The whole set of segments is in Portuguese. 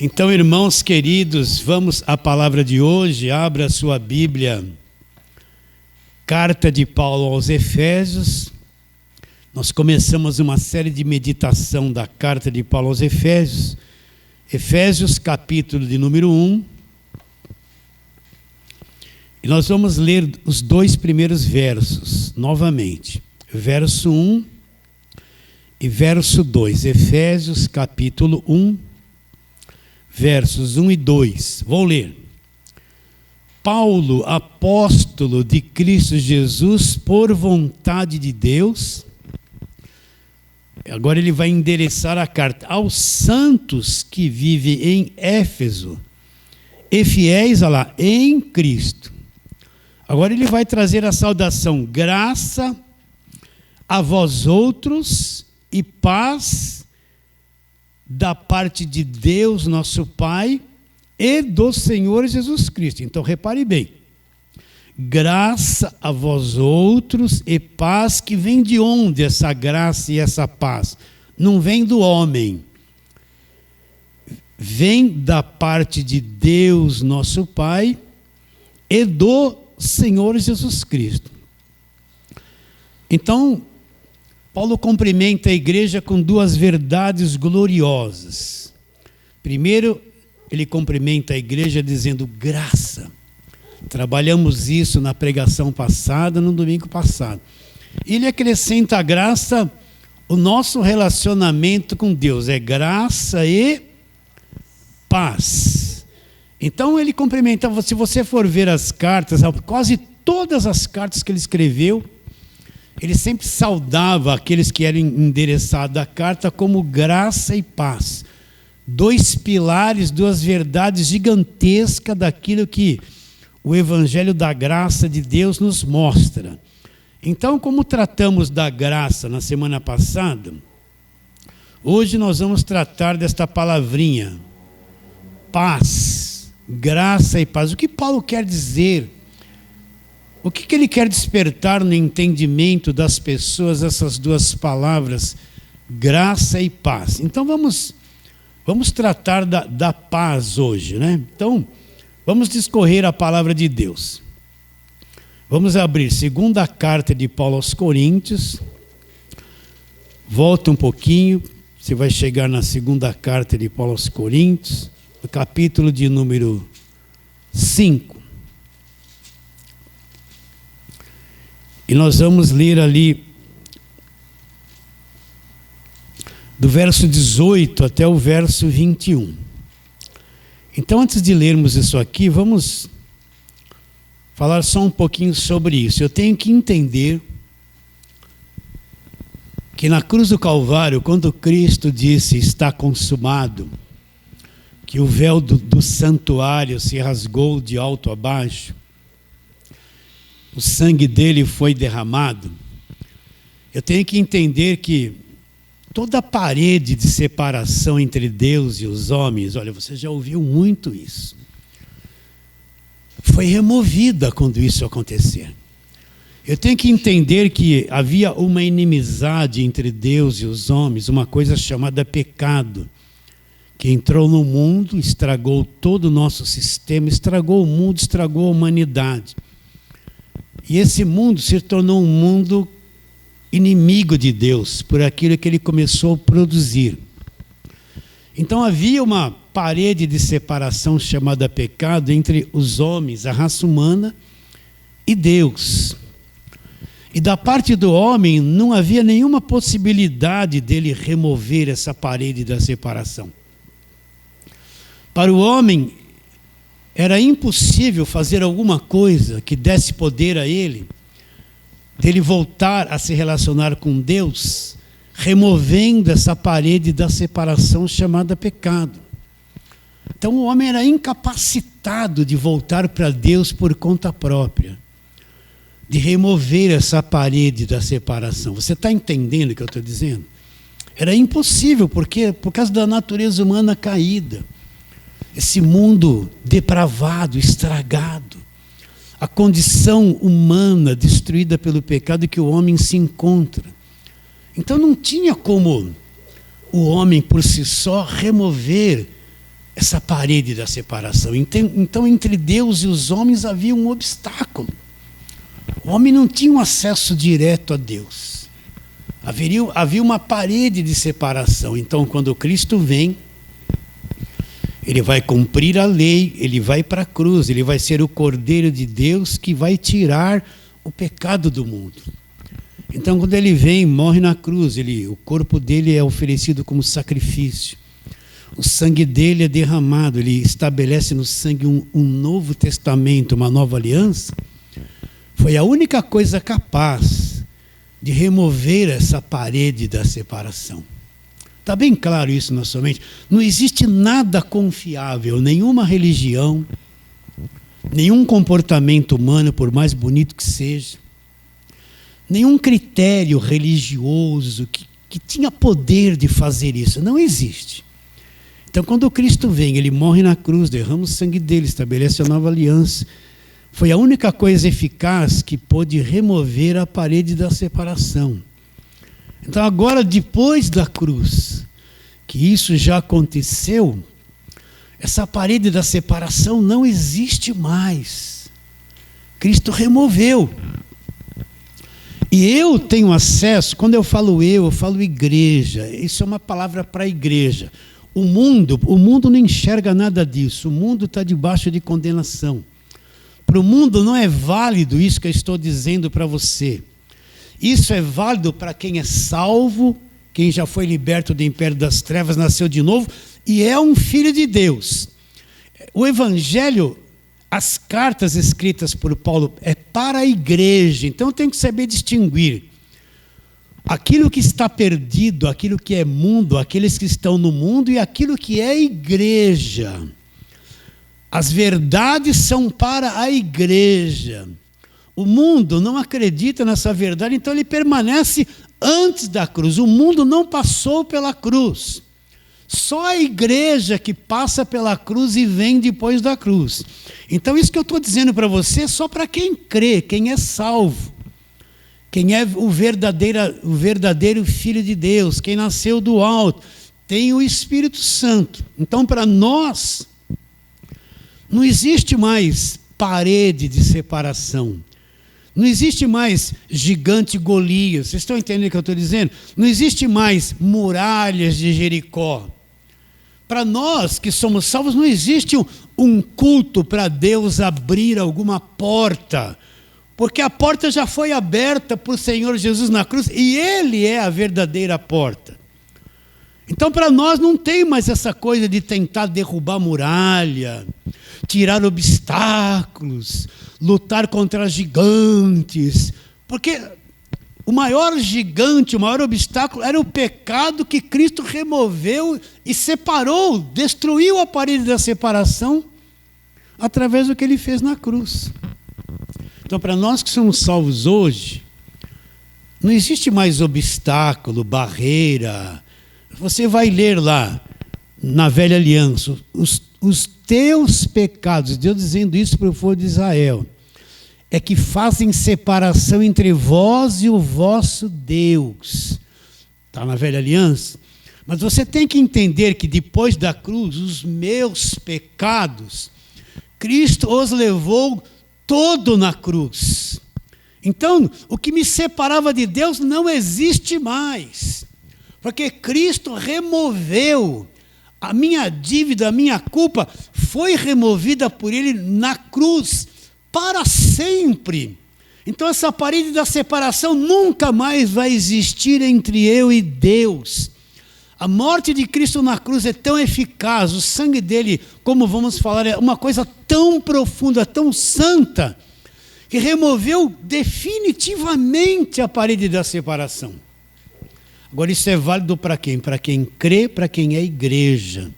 Então, irmãos queridos, vamos à palavra de hoje. Abra sua Bíblia, Carta de Paulo aos Efésios. Nós começamos uma série de meditação da Carta de Paulo aos Efésios. Efésios, capítulo de número 1. E nós vamos ler os dois primeiros versos, novamente. Verso 1 e verso 2. Efésios, capítulo 1. Versos 1 e 2, vou ler. Paulo, apóstolo de Cristo Jesus, por vontade de Deus. Agora ele vai endereçar a carta aos santos que vivem em Éfeso e fiéis, olha lá, em Cristo. Agora ele vai trazer a saudação: graça a vós outros e paz da parte de Deus, nosso Pai, e do Senhor Jesus Cristo. Então, repare bem. Graça a vós outros e paz, que vem de onde essa graça e essa paz? Não vem do homem. Vem da parte de Deus, nosso Pai, e do Senhor Jesus Cristo. Então, Paulo cumprimenta a igreja com duas verdades gloriosas. Primeiro, ele cumprimenta a igreja dizendo graça. Trabalhamos isso na pregação passada, no domingo passado. Ele acrescenta a graça, o nosso relacionamento com Deus. É graça e paz. Então ele cumprimenta, se você for ver as cartas, quase todas as cartas que ele escreveu, ele sempre saudava aqueles que eram endereçados à carta como graça e paz. Dois pilares, duas verdades gigantescas daquilo que o Evangelho da graça de Deus nos mostra. Então, como tratamos da graça na semana passada, hoje nós vamos tratar desta palavrinha, paz, graça e paz. O que Paulo quer dizer? O que ele quer despertar no entendimento das pessoas, essas duas palavras, graça e paz? Então vamos tratar da paz hoje, né? Então, vamos discorrer a palavra de Deus. Vamos abrir segunda carta de Paulo aos Coríntios. Volta um pouquinho, você vai chegar na segunda carta de Paulo aos Coríntios, no capítulo de número 5. E nós vamos ler ali do verso 18 até o verso 21. Então, antes de lermos isso aqui, vamos falar só um pouquinho sobre isso. Eu tenho que entender que na cruz do Calvário, quando Cristo disse está consumado, que o véu do santuário se rasgou de alto a baixo, o sangue dele foi derramado, eu tenho que entender que toda a parede de separação entre Deus e os homens, olha, você já ouviu muito isso, foi removida quando isso acontecer. Eu tenho que entender que havia uma inimizade entre Deus e os homens, uma coisa chamada pecado, que entrou no mundo, estragou todo o nosso sistema, estragou o mundo, estragou a humanidade. E esse mundo se tornou um mundo inimigo de Deus, por aquilo que ele começou a produzir. Então havia uma parede de separação chamada pecado entre os homens, a raça humana, e Deus. E da parte do homem não havia nenhuma possibilidade dele remover essa parede da separação. Para o homem, era impossível fazer alguma coisa que desse poder a ele, dele voltar a se relacionar com Deus, removendo essa parede da separação chamada pecado. Então o homem era incapacitado de voltar para Deus por conta própria, de remover essa parede da separação. Você está entendendo o que eu estou dizendo? Era impossível, porque por causa da natureza humana caída. Esse mundo depravado, estragado, a condição humana destruída pelo pecado que o homem se encontra. Então não tinha como o homem por si só remover essa parede da separação. Então, entre Deus e os homens havia um obstáculo. O homem não tinha um acesso direto a Deus. Havia uma parede de separação. Então, quando Cristo vem, ele vai cumprir a lei, ele vai para a cruz, ele vai ser o Cordeiro de Deus que vai tirar o pecado do mundo. Então, quando ele vem, morre na cruz, o corpo dele é oferecido como sacrifício. O sangue dele é derramado, ele estabelece no sangue um novo testamento, uma nova aliança. Foi a única coisa capaz de remover essa parede da separação. Está bem claro isso na sua mente? Não existe nada confiável, nenhuma religião, nenhum comportamento humano, por mais bonito que seja, nenhum critério religioso que tinha poder de fazer isso. Não existe. Então, quando o Cristo vem, ele morre na cruz, derrama o sangue dele, estabelece a nova aliança. Foi a única coisa eficaz que pôde remover a parede da separação. Então, agora, depois da cruz, que isso já aconteceu, essa parede da separação não existe mais. Cristo removeu. E eu tenho acesso, quando eu falo igreja. Isso é uma palavra para a igreja. O mundo não enxerga nada disso. O mundo está debaixo de condenação. Para o mundo não é válido isso que eu estou dizendo para você. Isso é válido para quem é salvo, quem já foi liberto do império das trevas, nasceu de novo e é um filho de Deus. O Evangelho, as cartas escritas por Paulo, é para a igreja. Então tem que saber distinguir aquilo que está perdido, aquilo que é mundo, aqueles que estão no mundo e aquilo que é igreja. As verdades são para a igreja. O mundo não acredita nessa verdade, então ele permanece antes da cruz. O mundo não passou pela cruz. Só a igreja que passa pela cruz e vem depois da cruz. Então isso que eu estou dizendo para você é só para quem crê, quem é salvo. Quem é o verdadeiro filho de Deus, quem nasceu do alto, tem o Espírito Santo. Então para nós, não existe mais parede de separação. Não existe mais gigante Golias. Vocês estão entendendo o que eu estou dizendo? Não existe mais muralhas de Jericó. Para nós que somos salvos, não existe um culto para Deus abrir alguma porta. Porque a porta já foi aberta por Senhor Jesus na cruz e Ele é a verdadeira porta. Então para nós não tem mais essa coisa de tentar derrubar muralha, tirar obstáculos, lutar contra gigantes, porque o maior gigante, o maior obstáculo era o pecado que Cristo removeu e separou, destruiu a parede da separação através do que Ele fez na cruz. Então para nós que somos salvos hoje, não existe mais obstáculo, barreira. Você vai ler lá, na velha aliança, os teus pecados, Deus dizendo isso para o povo de Israel, é que fazem separação entre vós e o vosso Deus. Está na velha aliança. Mas você tem que entender que depois da cruz, os meus pecados, Cristo os levou todo na cruz. Então, o que me separava de Deus não existe mais. Porque Cristo removeu a minha dívida, a minha culpa, foi removida por Ele na cruz para sempre. Então essa parede da separação nunca mais vai existir entre eu e Deus. A morte de Cristo na cruz é tão eficaz, o sangue dele, como vamos falar, é uma coisa tão profunda, tão santa, que removeu definitivamente a parede da separação. Agora isso é válido para quem? Para quem crê, para quem é igreja.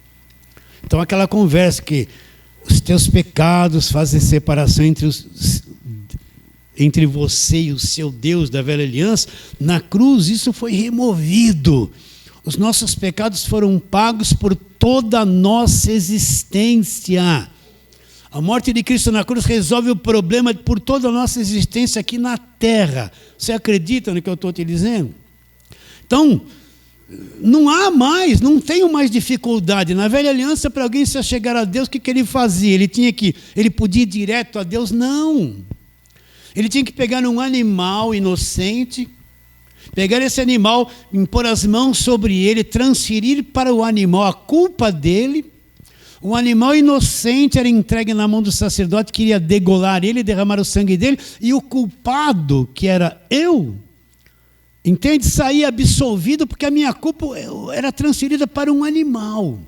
Então aquela conversa que os teus pecados fazem separação entre você e o seu Deus da velha aliança, na cruz isso foi removido. Os nossos pecados foram pagos por toda a nossa existência. A morte de Cristo na cruz resolve o problema por toda a nossa existência aqui na terra. Você acredita no que eu estou te dizendo? Então, Não há mais, não tenho mais dificuldade. Na velha aliança, para alguém se chegar a Deus, o que ele fazia? Ele podia ir direto a Deus? Não. Ele tinha que pegar um animal inocente, pegar esse animal, impor as mãos sobre ele, transferir para o animal a culpa dele. O animal inocente era entregue na mão do sacerdote, que iria degolar ele, derramar o sangue dele, e o culpado, que era eu, entende? Saía absolvido, porque a minha culpa era transferida para um animal.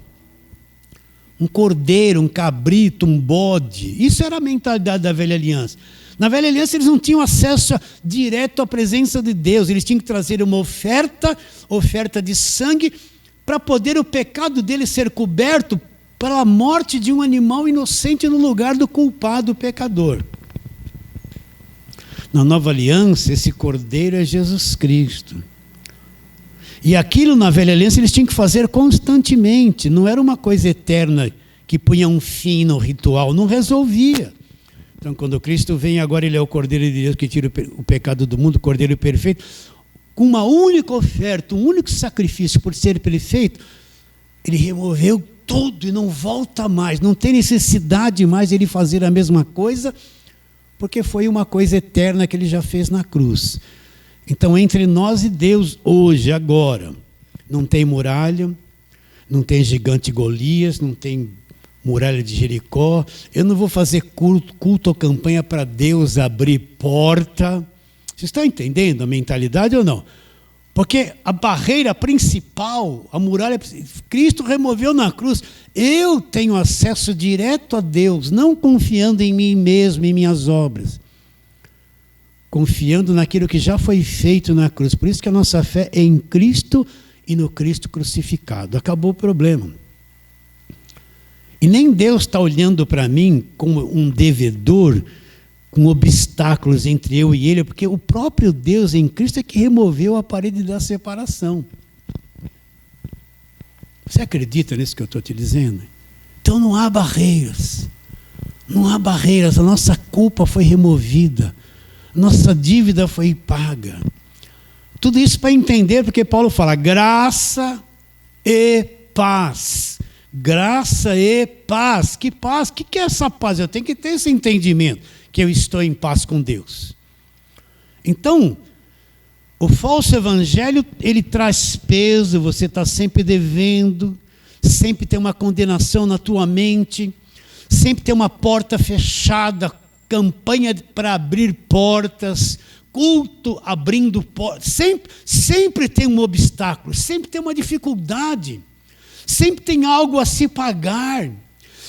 Um cordeiro, um cabrito, um bode. Isso era a mentalidade da velha aliança. Na velha aliança eles não tinham acesso direto à presença de Deus. Eles tinham que trazer uma oferta de sangue, para poder o pecado deles ser coberto pela morte de um animal inocente no lugar do culpado, o pecador. Na nova aliança, esse cordeiro é Jesus Cristo. E aquilo na velha aliança eles tinham que fazer constantemente. Não era uma coisa eterna que punha um fim no ritual, não resolvia. Então, quando Cristo vem, agora ele é o Cordeiro de Deus que tira o pecado do mundo, o Cordeiro perfeito, com uma única oferta, um único sacrifício por ser perfeito, ele removeu tudo e não volta mais, não tem necessidade mais de ele fazer a mesma coisa, porque foi uma coisa eterna que ele já fez na cruz. Então, entre nós e Deus, hoje, agora, não tem muralha, não tem gigante Golias, não tem muralha de Jericó. Eu não vou fazer culto ou campanha para Deus abrir porta. Vocês estão entendendo a mentalidade ou não? Porque a barreira principal, a muralha, Cristo removeu na cruz. Eu tenho acesso direto a Deus, não confiando em mim mesmo, em minhas obras. Confiando naquilo que já foi feito na cruz. Por isso que a nossa fé é em Cristo e no Cristo crucificado. Acabou o problema. E nem Deus está olhando para mim como um devedor, com obstáculos entre eu e ele, porque o próprio Deus em Cristo é que removeu a parede da separação. Você acredita nisso que eu estou te dizendo? Então não há barreiras. Não há barreiras. A nossa culpa foi removida. Nossa dívida foi paga. Tudo isso para entender, porque Paulo fala graça e paz. Graça e paz. Que paz? O que é essa paz? Eu tenho que ter esse entendimento, que eu estou em paz com Deus. Então, o falso evangelho, ele traz peso, você está sempre devendo, sempre tem uma condenação na tua mente, sempre tem uma porta fechada, campanha para abrir portas, culto abrindo portas, sempre tem um obstáculo, sempre tem uma dificuldade. Sempre tem algo a se pagar,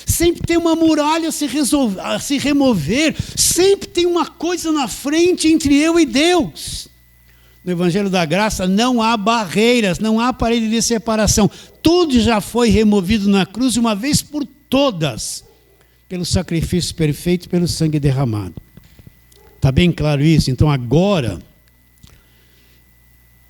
sempre tem uma muralha a se remover, sempre tem uma coisa na frente entre eu e Deus. No Evangelho da Graça não há barreiras, não há parede de separação. Tudo já foi removido na cruz de uma vez por todas, pelo sacrifício perfeito, pelo sangue derramado. Está bem claro isso? Então agora,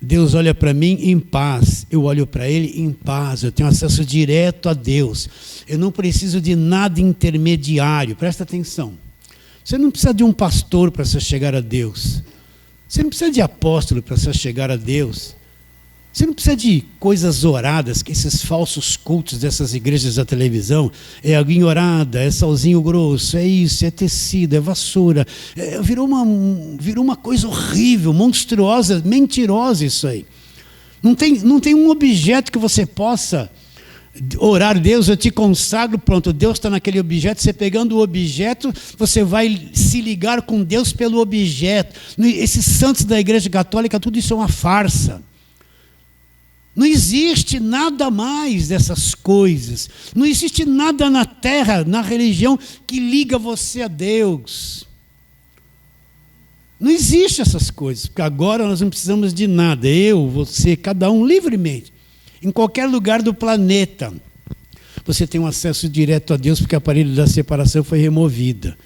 Deus olha para mim em paz, eu olho para Ele em paz, eu tenho acesso direto a Deus, eu não preciso de nada intermediário, presta atenção, você não precisa de um pastor para se chegar a Deus, você não precisa de apóstolo para se chegar a Deus, você não precisa de coisas oradas, que esses falsos cultos dessas igrejas da televisão, é aguinha orada, é salzinho grosso, é isso, é tecido, é vassoura, virou uma coisa horrível, monstruosa, mentirosa isso aí. Não tem um objeto que você possa orar, Deus, eu te consagro, pronto, Deus está naquele objeto, você pegando o objeto, você vai se ligar com Deus pelo objeto. Esses santos da igreja católica, tudo isso é uma farsa. Não existe nada mais dessas coisas. Não existe nada na terra, na religião, que liga você a Deus. Não existe essas coisas, porque agora nós não precisamos de nada. Eu, você, cada um livremente. Em qualquer lugar do planeta. Você tem um acesso direto a Deus, porque a parede da separação foi removida.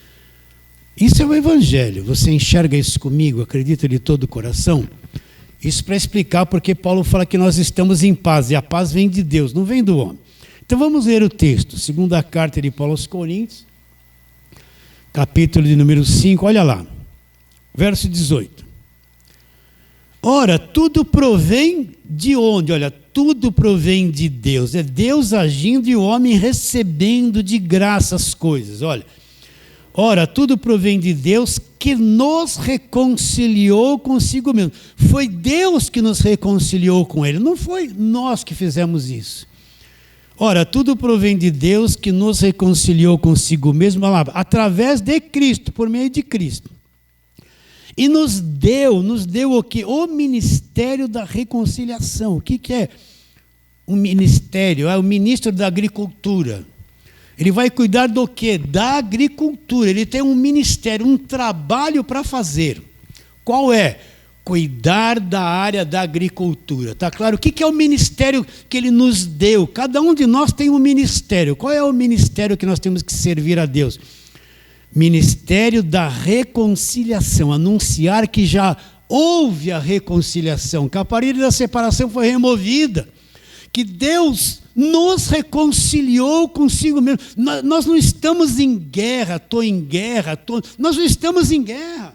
Isso é o Evangelho. Você enxerga isso comigo? Acredita de todo o coração? Isso para explicar porque Paulo fala que nós estamos em paz, e a paz vem de Deus, não vem do homem. Então vamos ler o texto, segunda carta de Paulo aos Coríntios, capítulo de número 5, olha lá, verso 18. Ora, tudo provém de onde? Olha, tudo provém de Deus. É Deus agindo e o homem recebendo de graça as coisas. Olha, ora, tudo provém de Deus que nos reconciliou consigo mesmo. Foi Deus que nos reconciliou com Ele, não foi nós que fizemos isso. Ora, tudo provém de Deus que nos reconciliou consigo mesmo, através de Cristo, por meio de Cristo. E nos deu o quê? O ministério da reconciliação. O que é um ministério? É o ministro da agricultura. Ele vai cuidar do quê? Da agricultura. Ele tem um ministério, um trabalho para fazer. Qual é? Cuidar da área da agricultura. Está claro? O que é o ministério que ele nos deu? Cada um de nós tem um ministério. Qual é o ministério que nós temos que servir a Deus? Ministério da reconciliação. Anunciar que já houve a reconciliação, que a parede da separação foi removida, que Deus nos reconciliou consigo mesmo. Nós não estamos em guerra, nós não estamos em guerra.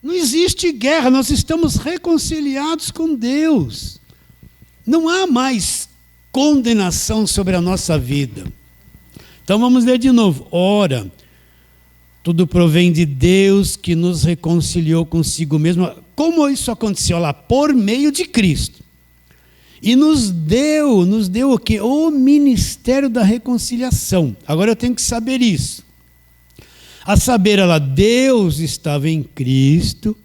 Não existe guerra, nós estamos reconciliados com Deus. Não há mais condenação sobre a nossa vida. Então vamos ler de novo. Ora, tudo provém de Deus que nos reconciliou consigo mesmo. Como isso aconteceu lá? Por meio de Cristo. E nos deu o quê? O ministério da reconciliação. Agora eu tenho que saber isso. A saber, Deus estava em Cristo,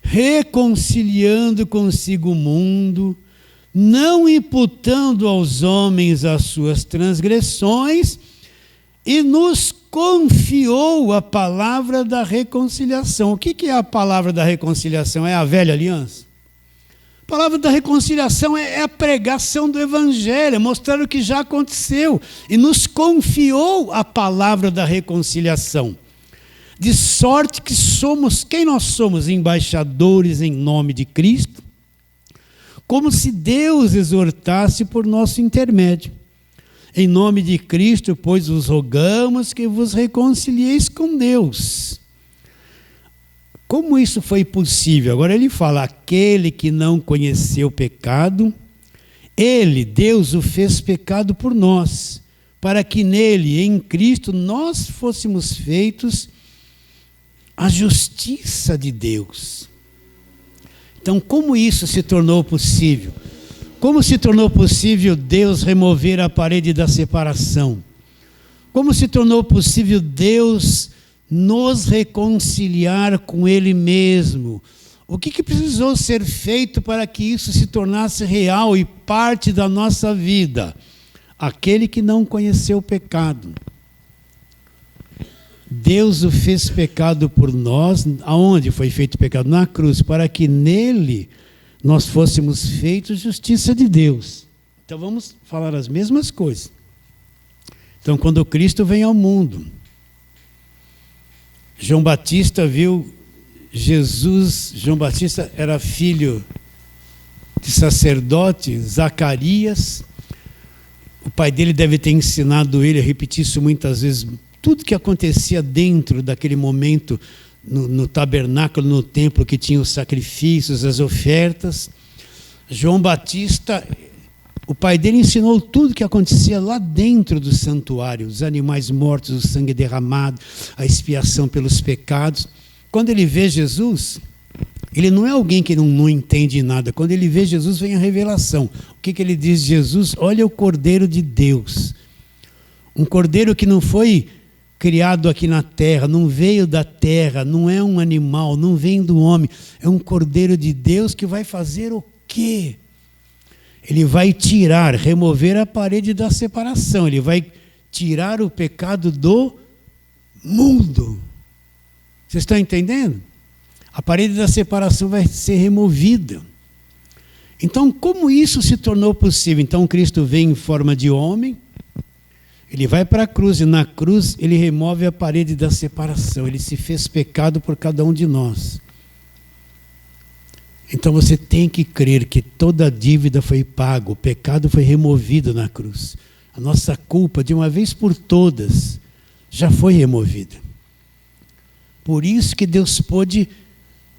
reconciliando consigo o mundo, não imputando aos homens as suas transgressões, e nos confiou a palavra da reconciliação. O que é a palavra da reconciliação? É a velha aliança? A palavra da reconciliação é a pregação do Evangelho, é mostrar o que já aconteceu. E nos confiou a palavra da reconciliação. De sorte que somos, quem nós somos? Embaixadores em nome de Cristo, como se Deus exortasse por nosso intermédio. Em nome de Cristo, pois vos rogamos que vos reconcilieis com Deus. Como isso foi possível? Agora ele fala, aquele que não conheceu pecado, Deus o fez pecado por nós, para que nele, em Cristo, nós fôssemos feitos a justiça de Deus. Então, como isso se tornou possível? Como se tornou possível Deus remover a parede da separação? Como se tornou possível Deus nos reconciliar com Ele mesmo? O que precisou ser feito para que isso se tornasse real e parte da nossa vida? Aquele que não conheceu o pecado. Deus o fez pecado por nós. Aonde foi feito pecado? Na cruz, para que nele nós fôssemos feitos justiça de Deus. Então vamos falar as mesmas coisas. Então quando Cristo vem ao mundo, João Batista viu Jesus. João Batista era filho de sacerdote, Zacarias. O pai dele deve ter ensinado ele a repetir isso muitas vezes. Tudo que acontecia dentro daquele momento, no tabernáculo, no templo, que tinha os sacrifícios, as ofertas. João Batista, o pai dele ensinou tudo que acontecia lá dentro do santuário, os animais mortos, o sangue derramado, a expiação pelos pecados. Quando ele vê Jesus, ele não é alguém que não entende nada. Quando ele vê Jesus, vem a revelação. O que ele diz de Jesus? Olha o Cordeiro de Deus. Um cordeiro que não foi criado aqui na terra, não veio da terra, não é um animal, não vem do homem. É um Cordeiro de Deus que vai fazer o quê? Ele vai tirar, remover a parede da separação. Ele vai tirar o pecado do mundo. Vocês estão entendendo? A parede da separação vai ser removida. Então, como isso se tornou possível? Então, Cristo vem em forma de homem, ele vai para a cruz, e na cruz ele remove a parede da separação. Ele se fez pecado por cada um de nós. Então você tem que crer que toda a dívida foi paga, o pecado foi removido na cruz. A nossa culpa, de uma vez por todas, já foi removida. Por isso que Deus pôde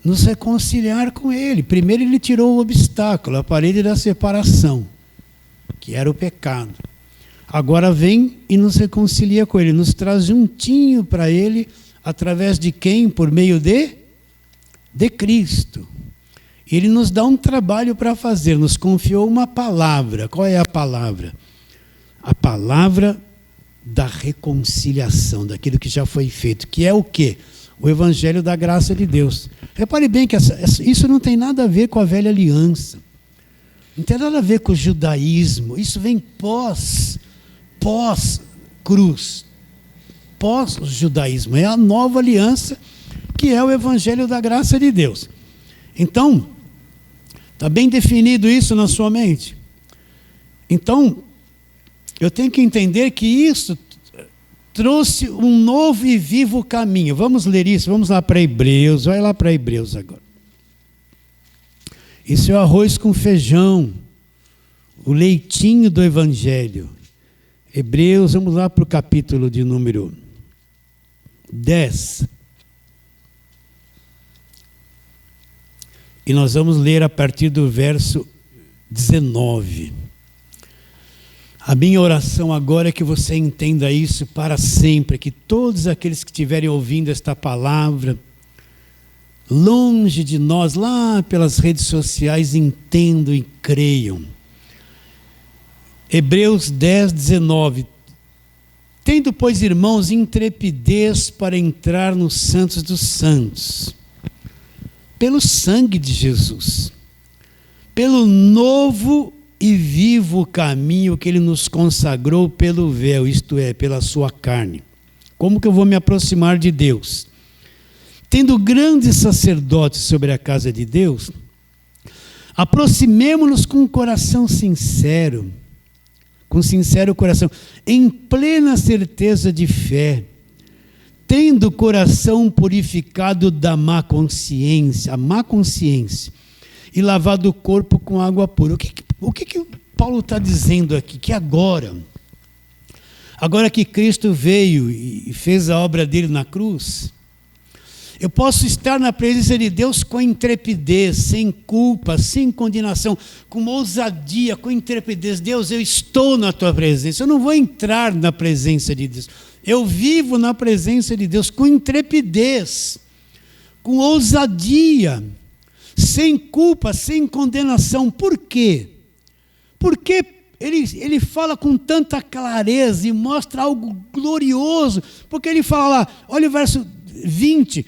nos reconciliar com Ele. Primeiro Ele tirou o obstáculo, a parede da separação, que era o pecado. Agora vem e nos reconcilia com Ele, nos traz juntinho para Ele, através de quem? Por meio de Cristo. Ele nos dá um trabalho para fazer, nos confiou uma palavra. Qual é a palavra? A palavra da reconciliação, daquilo que já foi feito, que é o quê? O Evangelho da graça de Deus. Repare bem que isso não tem nada a ver com a velha aliança, não tem nada a ver com o judaísmo, isso vem pós-cruz, pós-judaísmo, é a nova aliança, que é o Evangelho da graça de Deus. Então, está bem definido isso na sua mente? Então, eu tenho que entender que isso trouxe um novo e vivo caminho. Vamos ler isso, vamos lá para Hebreus, vai lá para Hebreus agora. Isso é o arroz com feijão, o leitinho do Evangelho. Hebreus, vamos lá para o capítulo de número 10. E nós vamos ler a partir do verso 19. A minha oração agora é que você entenda isso para sempre, que todos aqueles que estiverem ouvindo esta palavra, longe de nós, lá pelas redes sociais, entendam e creiam. Hebreus 10, 19. Tendo, pois, irmãos, intrepidez para entrar nos santos dos santos, pelo sangue de Jesus, pelo novo e vivo caminho que Ele nos consagrou pelo véu, isto é, pela sua carne. Como que eu vou me aproximar de Deus? Tendo grandes sacerdotes sobre a casa de Deus, aproximemo-nos com um coração sincero, com sincero coração, em plena certeza de fé, tendo o coração purificado da má consciência, a má consciência, e lavado o corpo com água pura. O que Paulo está dizendo aqui? Que agora que Cristo veio e fez a obra dele na cruz, eu posso estar na presença de Deus com intrepidez, sem culpa, sem condenação, com ousadia, com intrepidez. Deus, eu estou na tua presença, eu não vou entrar na presença de Deus. Eu vivo na presença de Deus com intrepidez, com ousadia, sem culpa, sem condenação. Por quê? Porque ele fala com tanta clareza e mostra algo glorioso. Porque ele fala lá, olha o verso 20,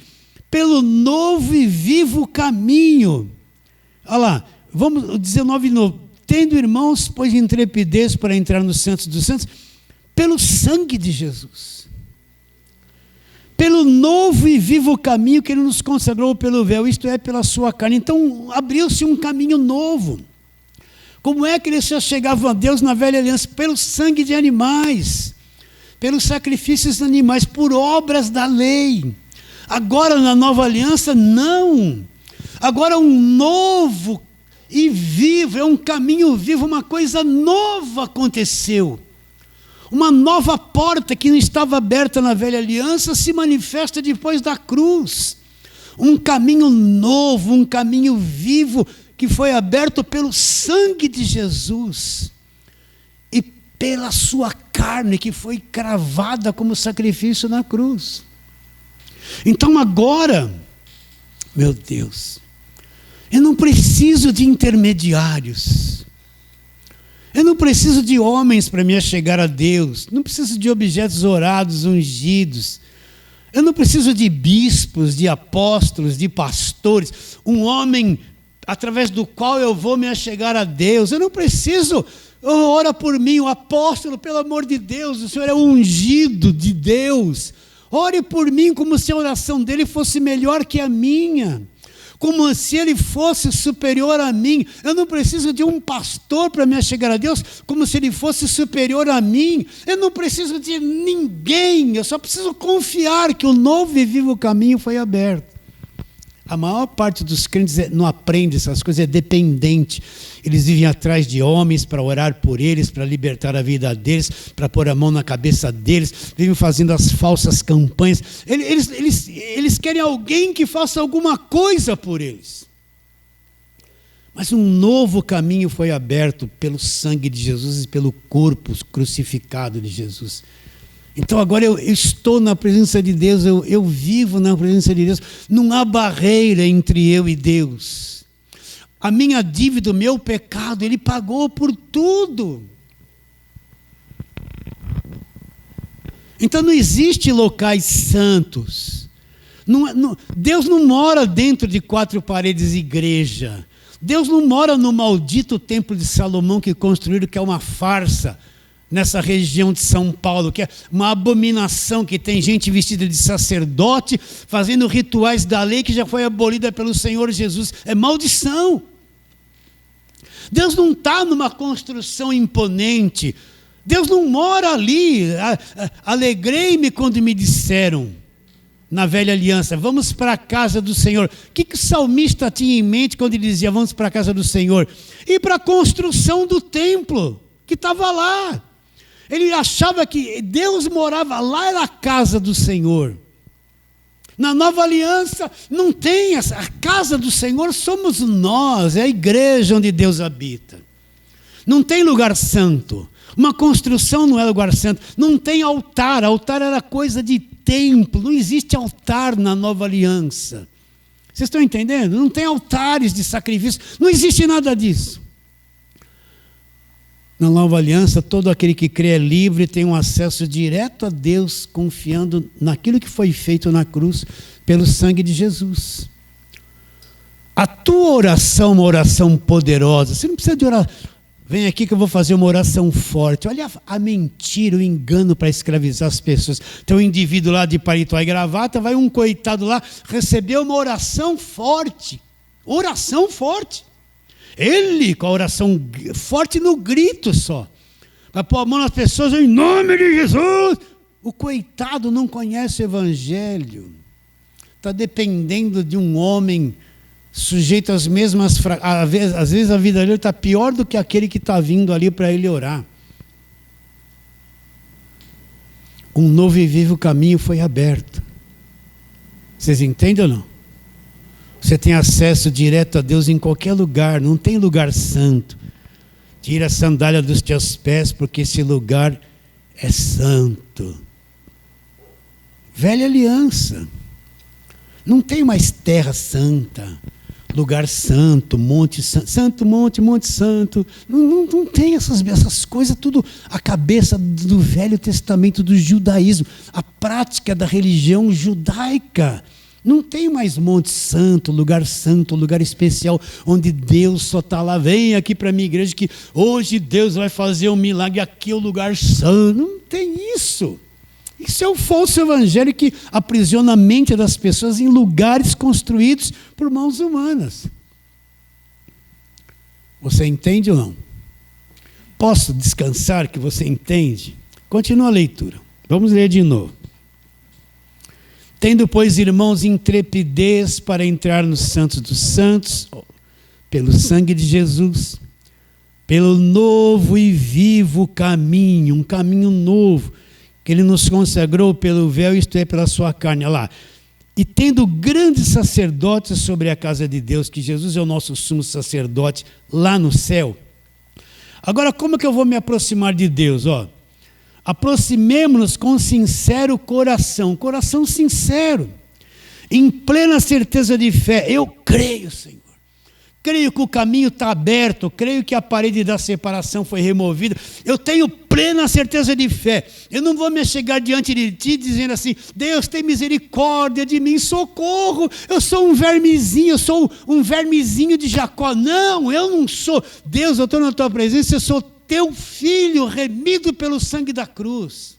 pelo novo e vivo caminho. Olha lá, vamos 19 de novo. Tendo, irmãos, pois intrepidez para entrar nos santos dos santos, pelo sangue de Jesus. Pelo novo e vivo caminho que Ele nos consagrou pelo véu, isto é, pela sua carne. Então, abriu-se um caminho novo. Como é que eles já chegavam a Deus na velha aliança? Pelo sangue de animais, pelos sacrifícios de animais, por obras da lei. Agora, na nova aliança, não. Agora, um novo e vivo, é um caminho vivo, uma coisa nova aconteceu. Uma nova porta que não estava aberta na velha aliança se manifesta depois da cruz. Um caminho novo, um caminho vivo que foi aberto pelo sangue de Jesus e pela sua carne que foi cravada como sacrifício na cruz. Então agora, meu Deus, eu não preciso de intermediários. Eu não preciso de homens para me achegar a Deus. Não preciso de objetos orados, ungidos. Eu não preciso de bispos, de apóstolos, de pastores. Um homem através do qual eu vou me achegar a Deus. Eu não preciso. Ora por mim, o apóstolo, pelo amor de Deus. O Senhor é o ungido de Deus. Ore por mim como se a oração dele fosse melhor que a minha. Como se ele fosse superior a mim. Eu não preciso de um pastor para me achegar a Deus, como se ele fosse superior a mim. Eu não preciso de ninguém, eu só preciso confiar que o novo e vivo caminho foi aberto. A maior parte dos crentes não aprende essas coisas, é dependente. Eles vivem atrás de homens para orar por eles, para libertar a vida deles, para pôr a mão na cabeça deles, vivem fazendo as falsas campanhas. Eles querem alguém que faça alguma coisa por eles. Mas um novo caminho foi aberto pelo sangue de Jesus e pelo corpo crucificado de Jesus. Então agora eu estou na presença de Deus, eu vivo na presença de Deus. Não há barreira entre eu e Deus. A minha dívida, o meu pecado, Ele pagou por tudo. Então não existe locais santos. Deus não mora dentro de 4 paredes de igreja. Deus não mora no maldito templo de Salomão que construíram, que é uma farsa. Nessa região de São Paulo, que é uma abominação, que tem gente vestida de sacerdote, fazendo rituais da lei que já foi abolida pelo Senhor Jesus. É maldição. Deus não está numa construção imponente. Deus não mora ali. Alegrei-me quando me disseram, na velha aliança, vamos para a casa do Senhor. O que o salmista tinha em mente quando ele dizia, vamos para a casa do Senhor? E para a construção do templo, que estava lá. Ele achava que Deus morava lá, era a casa do Senhor. Na nova aliança não tem essa. A casa do Senhor somos nós, é a igreja onde Deus habita. Não tem lugar santo. Uma construção não é lugar santo. Não tem altar. Altar era coisa de templo. Não existe altar na nova aliança. Vocês estão entendendo? Não tem altares de sacrifício. Não existe nada disso. Na nova aliança, todo aquele que crê é livre, tem um acesso direto a Deus, confiando naquilo que foi feito na cruz pelo sangue de Jesus. A tua oração é uma oração poderosa. Você não precisa de orar. Vem aqui que eu vou fazer uma oração forte. Olha a mentira, o engano para escravizar as pessoas. Tem um indivíduo lá de paletó e gravata, vai um coitado lá receber uma oração forte. Oração forte. Ele, com a oração forte no grito só, vai pôr a mão nas pessoas em nome de Jesus. O coitado não conhece o evangelho, está dependendo de um homem sujeito às mesmas às vezes a vida dele está pior do que aquele que está vindo ali para ele orar. Um novo e vivo caminho foi aberto. Vocês entendem ou não? Você tem acesso direto a Deus em qualquer lugar, não tem lugar santo. Tira a sandália dos teus pés, porque esse lugar é santo. Velha aliança. Não tem mais terra santa, lugar santo, monte santo, monte santo. Não tem essas coisas, tudo a cabeça do Velho Testamento, do judaísmo, a prática da religião judaica. Não tem mais monte santo, lugar especial, onde Deus só está lá. Vem aqui para a minha igreja que hoje Deus vai fazer um milagre, aqui é o lugar santo. Não tem isso. Isso é o falso evangelho que aprisiona a mente das pessoas em lugares construídos por mãos humanas. Você entende ou não? Posso descansar que você entende? Continua a leitura. Vamos ler de novo. Tendo, pois, irmãos, intrepidez para entrar nos santos dos santos, pelo sangue de Jesus, pelo novo e vivo caminho, um caminho novo, que Ele nos consagrou pelo véu, isto é, pela sua carne. Olha lá. E tendo grandes sacerdotes sobre a casa de Deus, que Jesus é o nosso sumo sacerdote lá no céu. Agora, como que eu vou me aproximar de Deus? Aproximemo-nos com sincero coração sincero, em plena certeza de fé. Eu creio, Senhor. Creio que o caminho está aberto, creio que a parede da separação foi removida. Eu tenho plena certeza de fé. Eu não vou me chegar diante de Ti dizendo assim, Deus tem misericórdia de mim, socorro, eu sou um vermezinho, de Jacó. Não, eu não sou. Deus, eu estou na Tua presença, eu sou Teu filho remido pelo sangue da cruz.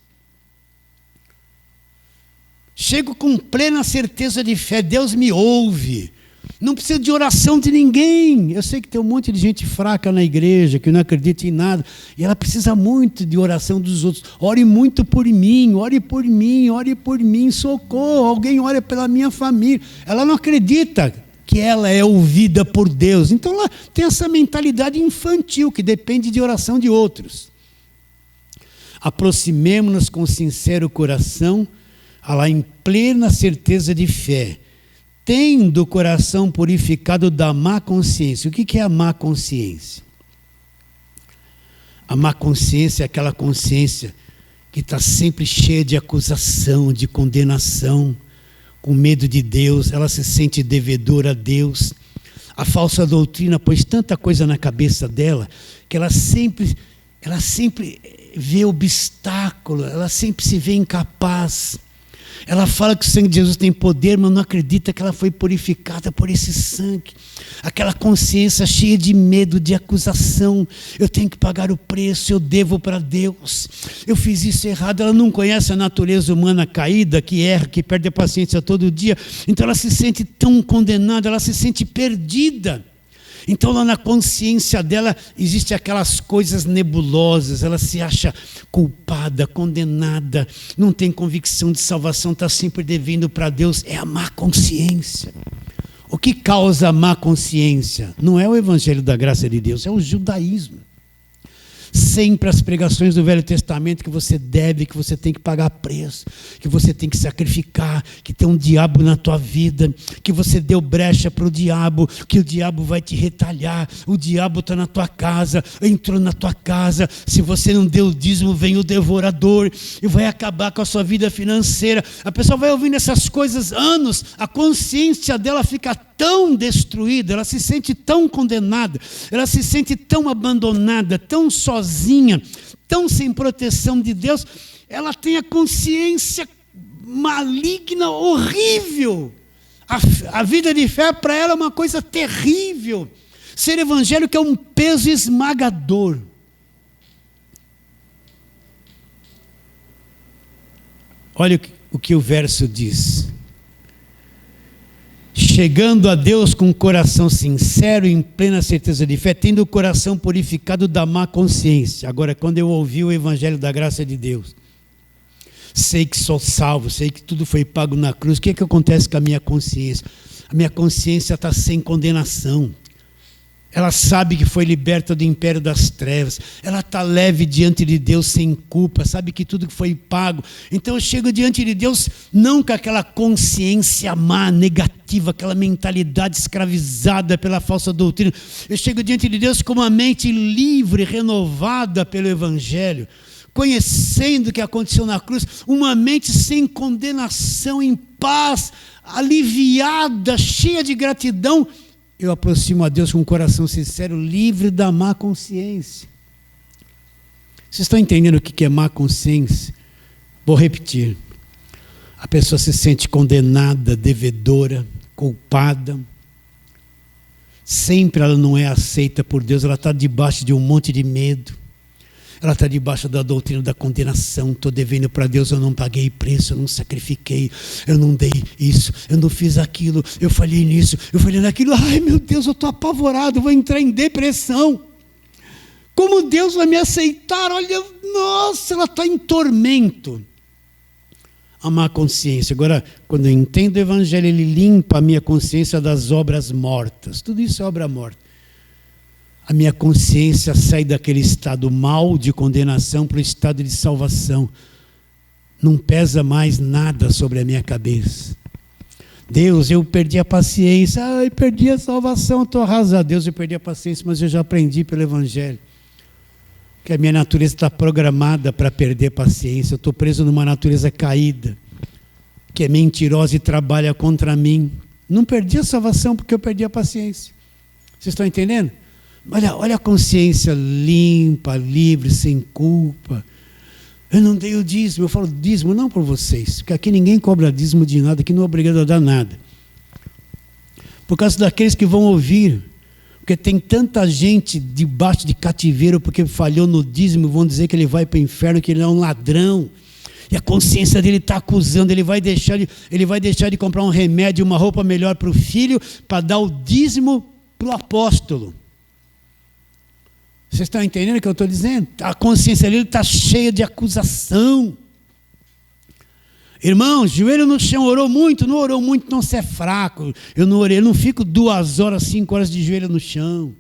Chego com plena certeza de fé, Deus me ouve. Não precisa de oração de ninguém. Eu sei que tem um monte de gente fraca na igreja, que não acredita em nada, e ela precisa muito de oração dos outros. Ore muito por mim, ore por mim, ore por mim, socorro, alguém ore pela minha família. Ela não acredita que ela é ouvida por Deus. Então ela tem essa mentalidade infantil, que depende de oração de outros. Aproximemo-nos com sincero coração, lá em plena certeza de fé, tendo o coração purificado da má consciência. O que é a má consciência? A má consciência é aquela consciência que está sempre cheia de acusação, de condenação, com medo de Deus, ela se sente devedora a Deus. A falsa doutrina pôs tanta coisa na cabeça dela, que ela sempre vê obstáculo, ela sempre se vê incapaz. Ela fala que o sangue de Jesus tem poder, mas não acredita que ela foi purificada por esse sangue. Aquela consciência cheia de medo, de acusação. Eu tenho que pagar o preço, eu devo para Deus. Eu fiz isso errado. Ela não conhece a natureza humana caída, que erra, que perde a paciência todo dia. Então ela se sente tão condenada, ela se sente perdida. Então lá na consciência dela existem aquelas coisas nebulosas, ela se acha culpada, condenada, não tem convicção de salvação, está sempre devendo para Deus. É a má consciência. O que causa a má consciência? Não é o evangelho da graça de Deus, é o judaísmo. Sempre as pregações do Velho Testamento que você deve, que você tem que pagar preço, que você tem que sacrificar, que tem um diabo na tua vida, que você deu brecha para o diabo, que o diabo vai te retalhar, o diabo está na tua casa, entrou na tua casa, se você não deu o dízimo, vem o devorador e vai acabar com a sua vida financeira. A pessoa vai ouvindo essas coisas anos, a consciência dela fica tão destruída, ela se sente tão condenada, ela se sente tão abandonada, tão sozinha, tão sem proteção de Deus, ela tem a consciência maligna, horrível. A vida de fé para ela é uma coisa terrível. Ser evangélico é um peso esmagador. Olha o que o verso diz. Chegando a Deus com o coração sincero e em plena certeza de fé, tendo o coração purificado da má consciência. Agora, quando eu ouvi o evangelho da graça de Deus, sei que sou salvo, sei que tudo foi pago na cruz, o que acontece com a minha consciência? A minha consciência está sem condenação. Ela sabe que foi liberta do império das trevas. Ela está leve diante de Deus sem culpa. Sabe que tudo que foi pago. Então eu chego diante de Deus não com aquela consciência má, negativa, aquela mentalidade escravizada pela falsa doutrina. Eu chego diante de Deus com uma mente livre, renovada pelo Evangelho. Conhecendo o que aconteceu na cruz. Uma mente sem condenação, em paz, aliviada, cheia de gratidão. Eu aproximo a Deus com um coração sincero, livre da má consciência. Vocês estão entendendo o que é má consciência? Vou repetir. A pessoa se sente condenada, devedora, culpada. Sempre ela não é aceita por Deus, ela está debaixo de um monte de medo. Ela está debaixo da doutrina da condenação. Estou devendo para Deus, eu não paguei preço, eu não sacrifiquei, eu não dei isso, eu não fiz aquilo, eu falhei nisso, eu falhei naquilo. Ai meu Deus, eu estou apavorado, vou entrar em depressão. Como Deus vai me aceitar? Olha, nossa, ela está em tormento. A má consciência. Agora, quando eu entendo o Evangelho, ele limpa a minha consciência das obras mortas. Tudo isso é obra morta. A minha consciência sai daquele estado mau de condenação para o estado de salvação. Não pesa mais nada sobre a minha cabeça. Deus, eu perdi a paciência. Ai, perdi a salvação, estou arrasado. Deus, eu perdi a paciência, mas eu já aprendi pelo Evangelho. Que a minha natureza está programada para perder paciência. Eu estou preso numa natureza caída, que é mentirosa e trabalha contra mim. Não perdi a salvação porque eu perdi a paciência. Vocês estão entendendo? Olha a consciência limpa, livre, sem culpa. Eu não dei o dízimo. Eu falo dízimo não por vocês, porque aqui ninguém cobra dízimo de nada, aqui não é obrigado a dar nada. Por causa daqueles que vão ouvir, porque tem tanta gente debaixo de cativeiro porque falhou no dízimo, vão dizer que ele vai para o inferno, que ele é um ladrão. E a consciência dele está acusando, ele vai deixar de comprar um remédio, uma roupa melhor para o filho, para dar o dízimo para o apóstolo. Vocês estão entendendo o que eu estou dizendo? A consciência dele está cheia de acusação. Irmão, joelho no chão, orou muito, não você é fraco. Eu não orei, eu não fico 2 horas, 5 horas de joelho no chão.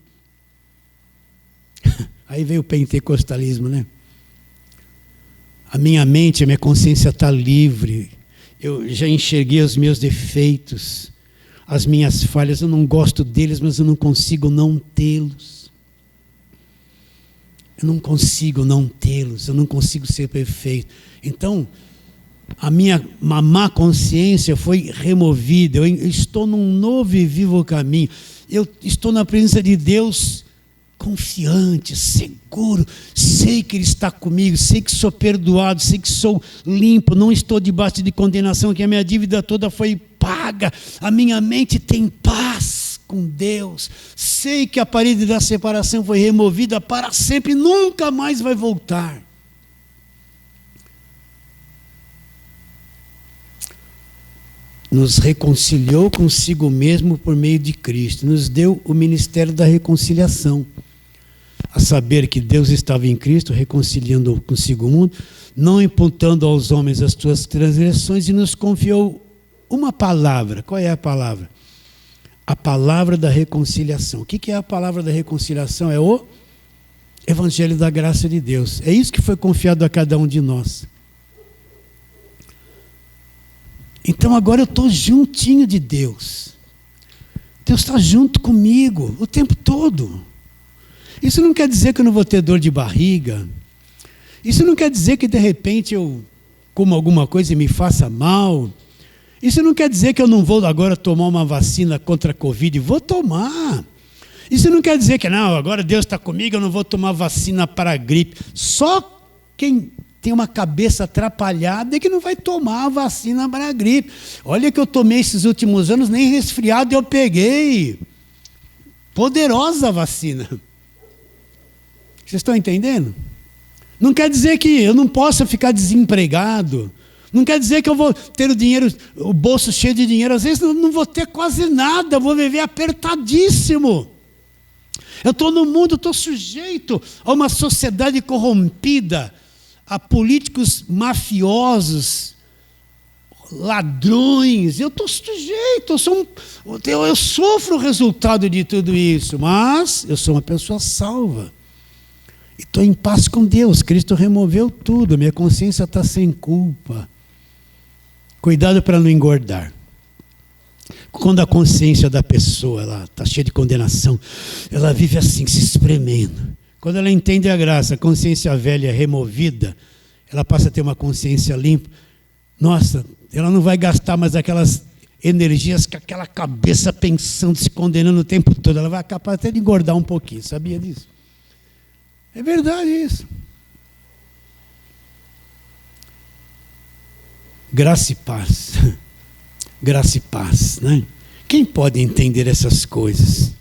Aí veio o pentecostalismo, né? A minha mente, a minha consciência está livre. Eu já enxerguei os meus defeitos, as minhas falhas. Eu não gosto deles, mas eu não consigo não tê-los. Eu não consigo não tê-los, eu não consigo ser perfeito. Então, a minha má consciência foi removida. Eu estou num novo e vivo caminho. Eu estou na presença de Deus confiante, seguro. Sei que Ele está comigo, sei que sou perdoado, sei que sou limpo, não estou debaixo de condenação, que a minha dívida toda foi paga. A minha mente tem paz com Deus. Sei que a parede da separação foi removida para sempre, nunca mais vai voltar. Nos reconciliou consigo mesmo por meio de Cristo, nos deu o ministério da reconciliação, a saber que Deus estava em Cristo, reconciliando consigo o mundo, não imputando aos homens as suas transgressões, e nos confiou uma palavra. Qual é a palavra? A palavra da reconciliação. O que é a palavra da reconciliação? É o Evangelho da graça de Deus. É isso que foi confiado a cada um de nós. Então agora eu estou juntinho de Deus. Deus está junto comigo o tempo todo. Isso não quer dizer que eu não vou ter dor de barriga. Isso não quer dizer que de repente eu como alguma coisa e me faça mal. Isso não quer dizer que eu não vou agora tomar uma vacina contra a Covid. Vou tomar. Isso não quer dizer que não, agora Deus está comigo, eu não vou tomar vacina para a gripe. Só quem tem uma cabeça atrapalhada e que não vai tomar a vacina para a gripe. Olha que eu tomei esses últimos anos, nem resfriado eu peguei. Poderosa a vacina. Vocês estão entendendo? Não quer dizer que eu não possa ficar desempregado. Não quer dizer que eu vou ter o bolso cheio de dinheiro. Às vezes eu não vou ter quase nada, eu vou viver apertadíssimo. Eu estou no mundo, estou sujeito a uma sociedade corrompida, a políticos mafiosos, ladrões. Eu estou sujeito, eu sofro o resultado de tudo isso, mas eu sou uma pessoa salva. E estou em paz com Deus. Cristo removeu tudo, minha consciência está sem culpa. Cuidado para não engordar. Quando a consciência da pessoa está cheia de condenação, ela vive assim, se espremendo. Quando ela entende a graça, a consciência velha é removida, ela passa a ter uma consciência limpa. Nossa, ela não vai gastar mais aquelas energias com aquela cabeça pensando, se condenando o tempo todo. Ela vai capaz até de engordar um pouquinho, sabia disso? É verdade isso. Graça e paz. Graça e paz, né? Quem pode entender essas coisas?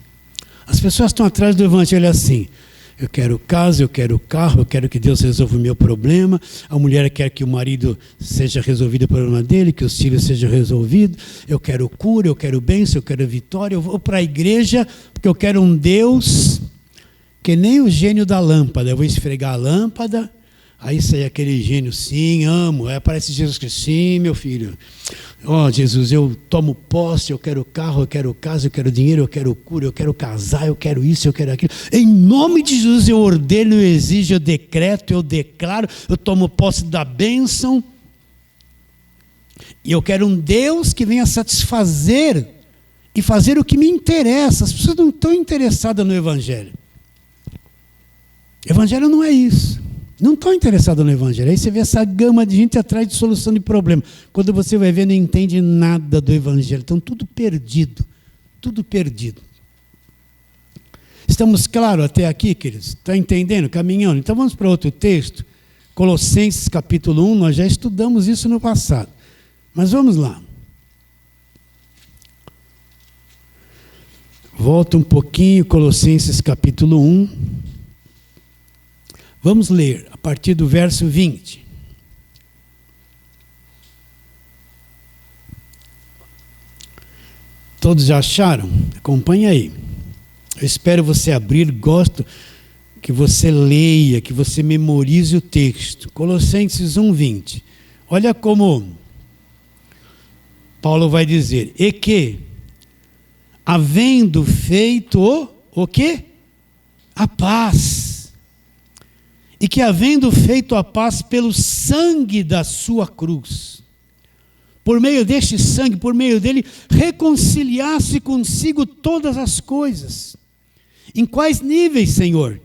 As pessoas estão atrás do evangelho assim. Eu quero casa, eu quero carro, eu quero que Deus resolva o meu problema. A mulher quer que o marido seja resolvido o problema dele, que os filhos sejam resolvidos. Eu quero cura, eu quero bênção, eu quero vitória. Eu vou para a igreja porque eu quero um Deus que nem o gênio da lâmpada. Eu vou esfregar a lâmpada, aí sai aquele gênio, sim, amo. Aí aparece Jesus Cristo, sim, meu filho. Ó, Jesus, eu tomo posse, eu quero carro, eu quero casa, eu quero dinheiro, eu quero cura, eu quero casar, eu quero isso, eu quero aquilo. Em nome de Jesus eu ordeno, eu exijo, eu decreto, eu declaro, eu tomo posse da bênção. E eu quero um Deus que venha satisfazer e fazer o que me interessa. As pessoas não estão interessadas no Evangelho. Evangelho não é isso. Não estão interessados no Evangelho. Aí você vê essa gama de gente atrás de solução de problema. Quando você vai ver, não entende nada do Evangelho. Estão tudo perdido. Tudo perdido. Estamos claros até aqui, queridos? Está entendendo? Caminhando. Então vamos para outro texto. Colossenses capítulo 1. Nós já estudamos isso no passado. Mas vamos lá. Volta um pouquinho. Colossenses capítulo 1. Vamos ler a partir do verso 20. Todos já acharam? Acompanha aí. Eu espero você abrir, gosto que você leia, que você memorize o texto. Colossenses 1:20. Olha como Paulo vai dizer: e que, havendo feito o quê? A paz. E que, havendo feito a paz pelo sangue da sua cruz, por meio deste sangue, por meio dele, reconciliasse consigo todas as coisas. Em quais níveis, Senhor?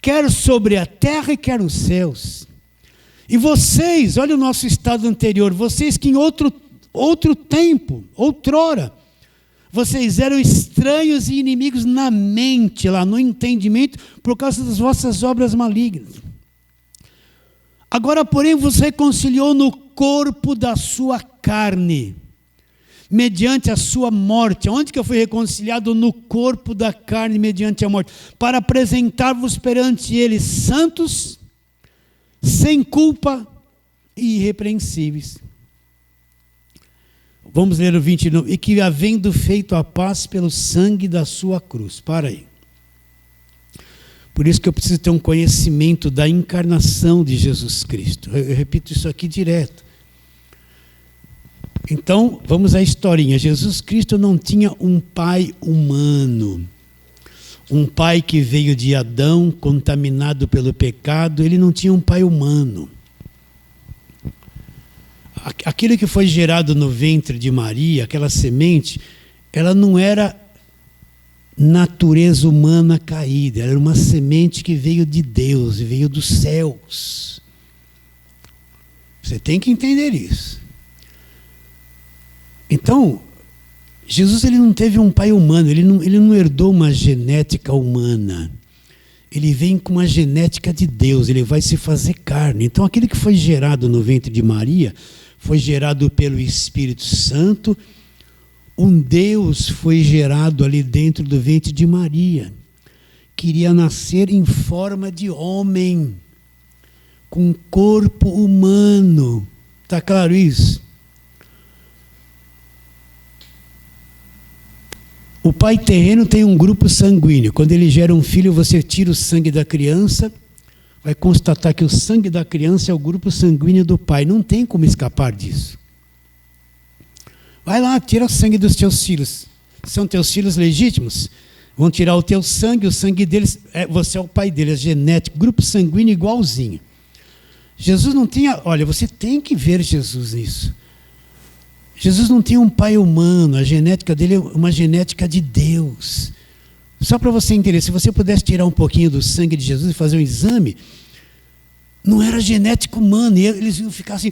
Quer sobre a terra e quer nos céus. E vocês, olha o nosso estado anterior, vocês que em outro tempo, outrora, vocês eram estranhos e inimigos na mente, lá no entendimento, por causa das vossas obras malignas. Agora, porém, vos reconciliou no corpo da sua carne, mediante a sua morte. Onde que eu fui reconciliado? No corpo da carne, mediante a morte, para apresentar-vos perante ele santos, sem culpa e irrepreensíveis. Vamos ler o 29. E que, havendo feito a paz pelo sangue da sua cruz. Para aí. Por isso que eu preciso ter um conhecimento da encarnação de Jesus Cristo. Eu repito isso aqui direto. Então, vamos à historinha. Jesus Cristo não tinha um pai humano. Um pai que veio de Adão, contaminado pelo pecado. Ele não tinha um pai humano. Aquilo que foi gerado no ventre de Maria, aquela semente, ela não era natureza humana caída. Ela era uma semente que veio de Deus e veio dos céus. Você tem que entender isso. Então, Jesus ele não teve um pai humano, ele não herdou uma genética humana. Ele vem com uma genética de Deus, ele vai se fazer carne. Então, aquilo que foi gerado no ventre de Maria, foi gerado pelo Espírito Santo. Um Deus foi gerado ali dentro do ventre de Maria. Queria nascer em forma de homem, com corpo humano. Está claro isso? O pai terreno tem um grupo sanguíneo. Quando ele gera um filho, você tira o sangue da criança, vai constatar que o sangue da criança é o grupo sanguíneo do pai. Não tem como escapar disso. Vai lá, tira o sangue dos teus filhos. São teus filhos legítimos? Vão tirar o teu sangue, o sangue deles, você é o pai deles, é genético, grupo sanguíneo igualzinho. Jesus não tinha, olha, você tem que ver Jesus nisso. Jesus não tinha um pai humano, a genética dele é uma genética de Deus. Só para você entender, se você pudesse tirar um pouquinho do sangue de Jesus e fazer um exame, não era genética humana, e eles iam ficar assim,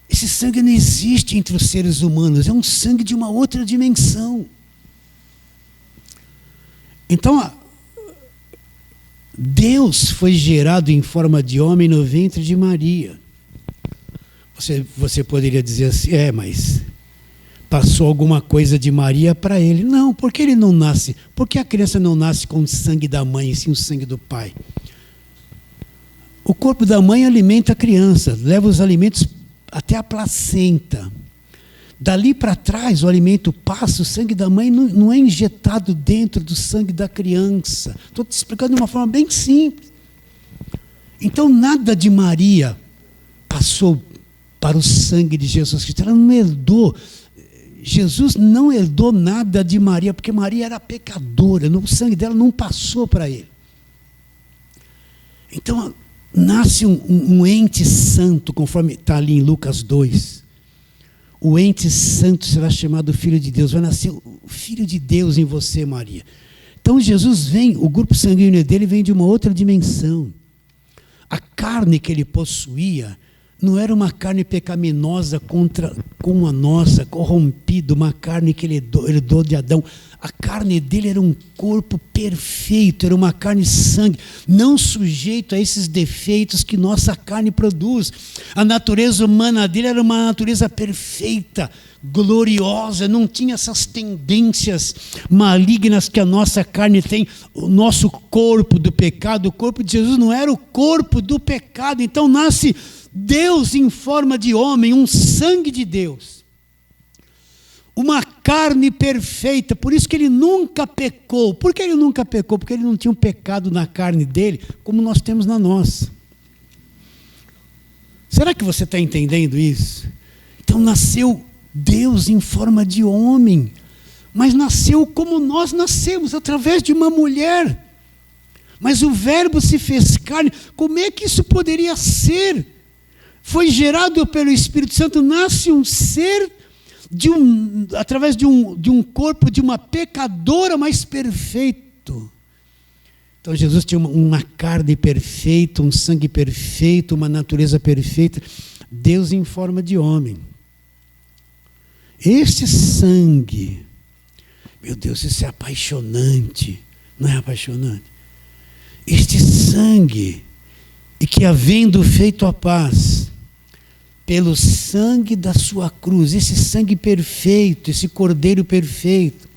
esse sangue não existe entre os seres humanos, é um sangue de uma outra dimensão. Então, Deus foi gerado em forma de homem no ventre de Maria. Você poderia dizer assim, mas passou alguma coisa de Maria para ele. Não, porque ele não nasce? Porque a criança não nasce com o sangue da mãe, e sim o sangue do pai. O corpo da mãe alimenta a criança, leva os alimentos até a placenta. Dali para trás o alimento passa, o sangue da mãe não é injetado dentro do sangue da criança. Estou te explicando de uma forma bem simples. Então nada de Maria passou para o sangue de Jesus Cristo. Ela não herdou. Jesus não herdou nada de Maria, porque Maria era pecadora, o sangue dela não passou para ele. Então, nasce um ente santo, conforme está ali em Lucas 2. O ente santo será chamado Filho de Deus, vai nascer o Filho de Deus em você, Maria. Então, Jesus vem, o grupo sanguíneo dele vem de uma outra dimensão. A carne que ele possuía não era uma carne pecaminosa com a nossa, corrompida, uma carne que ele herdou de Adão. A carne dele era um corpo perfeito, era uma carne sangue, não sujeito a esses defeitos que nossa carne produz. A natureza humana dele era uma natureza perfeita, gloriosa, não tinha essas tendências malignas que a nossa carne tem. O nosso corpo do pecado, o corpo de Jesus não era o corpo do pecado. Então nasce Deus em forma de homem, um sangue de Deus, uma carne perfeita, por isso que ele nunca pecou. Por que ele nunca pecou? Porque ele não tinha um pecado na carne dele, como nós temos na nossa. Será que você está entendendo isso? Então nasceu Deus em forma de homem, mas nasceu como nós nascemos, através de uma mulher. Mas o Verbo se fez carne. Como é que isso poderia ser? Foi gerado pelo Espírito Santo, nasce um ser através de um corpo de uma pecadora, mas perfeito. Então Jesus tinha uma carne perfeita, um sangue perfeito, uma natureza perfeita. Deus em forma de homem. Este sangue, meu Deus, isso é apaixonante. Não é apaixonante? Este sangue, e que havendo feito a paz, pelo sangue da sua cruz, esse sangue perfeito, esse cordeiro perfeito,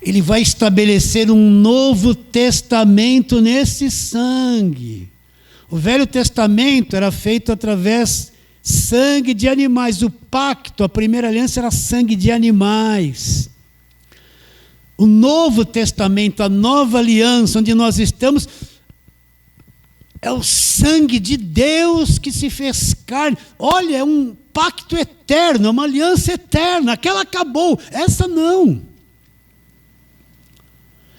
ele vai estabelecer um novo testamento nesse sangue. O Velho Testamento era feito através de sangue de animais. O pacto, a primeira aliança era sangue de animais. O Novo Testamento, a nova aliança, onde nós estamos, é o sangue de Deus que se fez carne. Olha, é um pacto eterno, é uma aliança eterna. Aquela acabou, essa não.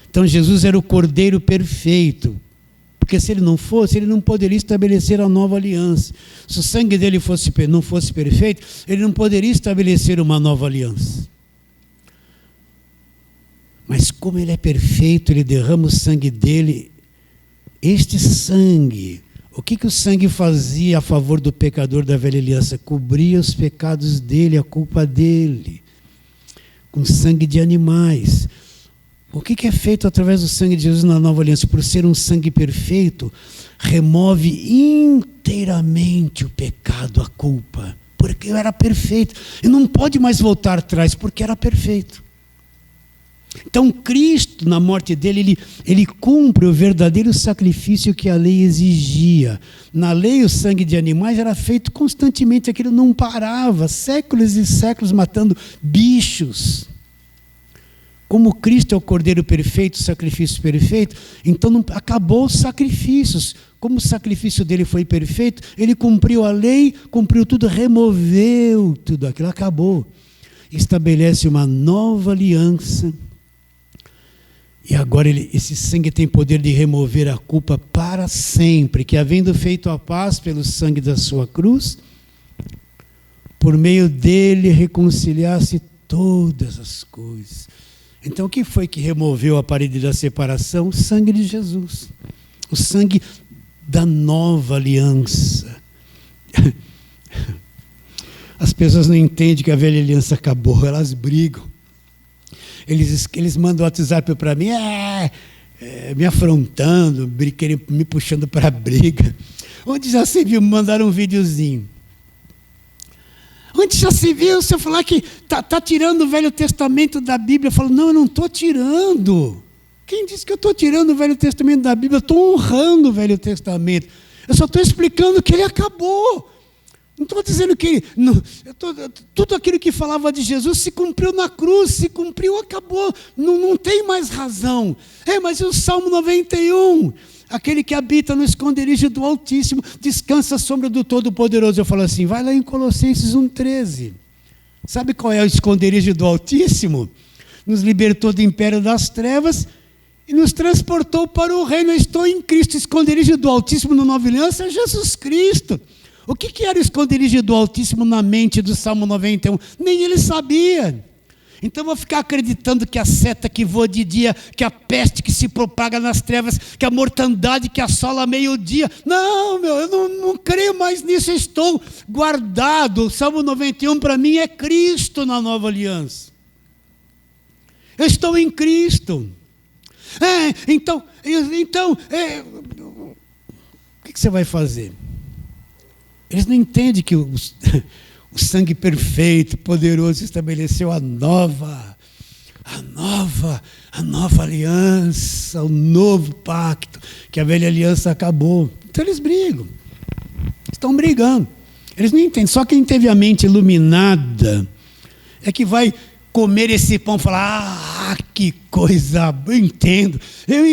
Então Jesus era o Cordeiro perfeito, porque se ele não fosse, ele não poderia estabelecer a nova aliança. Se o sangue dele não fosse perfeito, ele não poderia estabelecer uma nova aliança. Mas como ele é perfeito, ele derrama o sangue dele. Este sangue, o que o sangue fazia a favor do pecador da velha aliança? Cobria os pecados dele, a culpa dele, com sangue de animais. O que é feito através do sangue de Jesus na nova aliança? Por ser um sangue perfeito, remove inteiramente o pecado, a culpa, porque era perfeito. E não pode mais voltar atrás, porque era perfeito. Então Cristo, na morte dele, ele cumpre o verdadeiro sacrifício que a lei exigia. Na lei, o sangue de animais era feito constantemente, aquilo não parava, séculos e séculos matando bichos. Como Cristo é o Cordeiro perfeito, o sacrifício perfeito, então não, acabou os sacrifícios. Como o sacrifício dele foi perfeito, ele cumpriu a lei, cumpriu tudo, removeu tudo aquilo, acabou. Estabelece uma nova aliança. E agora esse sangue tem poder de remover a culpa para sempre, que havendo feito a paz pelo sangue da sua cruz, por meio dele reconciliasse todas as coisas. Então o que foi que removeu a parede da separação? O sangue de Jesus. O sangue da nova aliança. As pessoas não entendem que a velha aliança acabou, elas brigam. Eles mandam WhatsApp para mim, me afrontando, me puxando para a briga. Onde já se viu, me mandaram um videozinho. Onde já se viu, se eu falar que está tirando o Velho Testamento da Bíblia, eu falo, não, eu não estou tirando. Quem disse que eu estou tirando o Velho Testamento da Bíblia? Eu estou honrando o Velho Testamento. Eu só estou explicando que ele acabou. Não estou dizendo que tudo aquilo que falava de Jesus se cumpriu na cruz, se cumpriu, acabou, não tem mais razão. Mas e o Salmo 91? Aquele que habita no esconderijo do Altíssimo, descansa à sombra do Todo-Poderoso. Eu falo assim, vai lá em Colossenses 1,13. Sabe qual é o esconderijo do Altíssimo? Nos libertou do império das trevas e nos transportou para o reino. Eu estou em Cristo. O esconderijo do Altíssimo na Nova Aliança é Jesus Cristo. O que era o esconderijo do Altíssimo na mente do Salmo 91? Nem ele sabia. Então eu vou ficar acreditando que a seta que voa de dia, que a peste que se propaga nas trevas, que a mortandade que assola meio-dia. Não, eu não creio mais nisso, eu estou guardado. O Salmo 91 para mim é Cristo na nova aliança. Eu estou em Cristo. Então, o que você vai fazer? Eles não entendem que o sangue perfeito, poderoso, estabeleceu a nova aliança, o novo pacto, que a velha aliança acabou. Então eles brigam, estão brigando. Eles não entendem, só quem teve a mente iluminada é que vai comer esse pão e falar: ah, que coisa, eu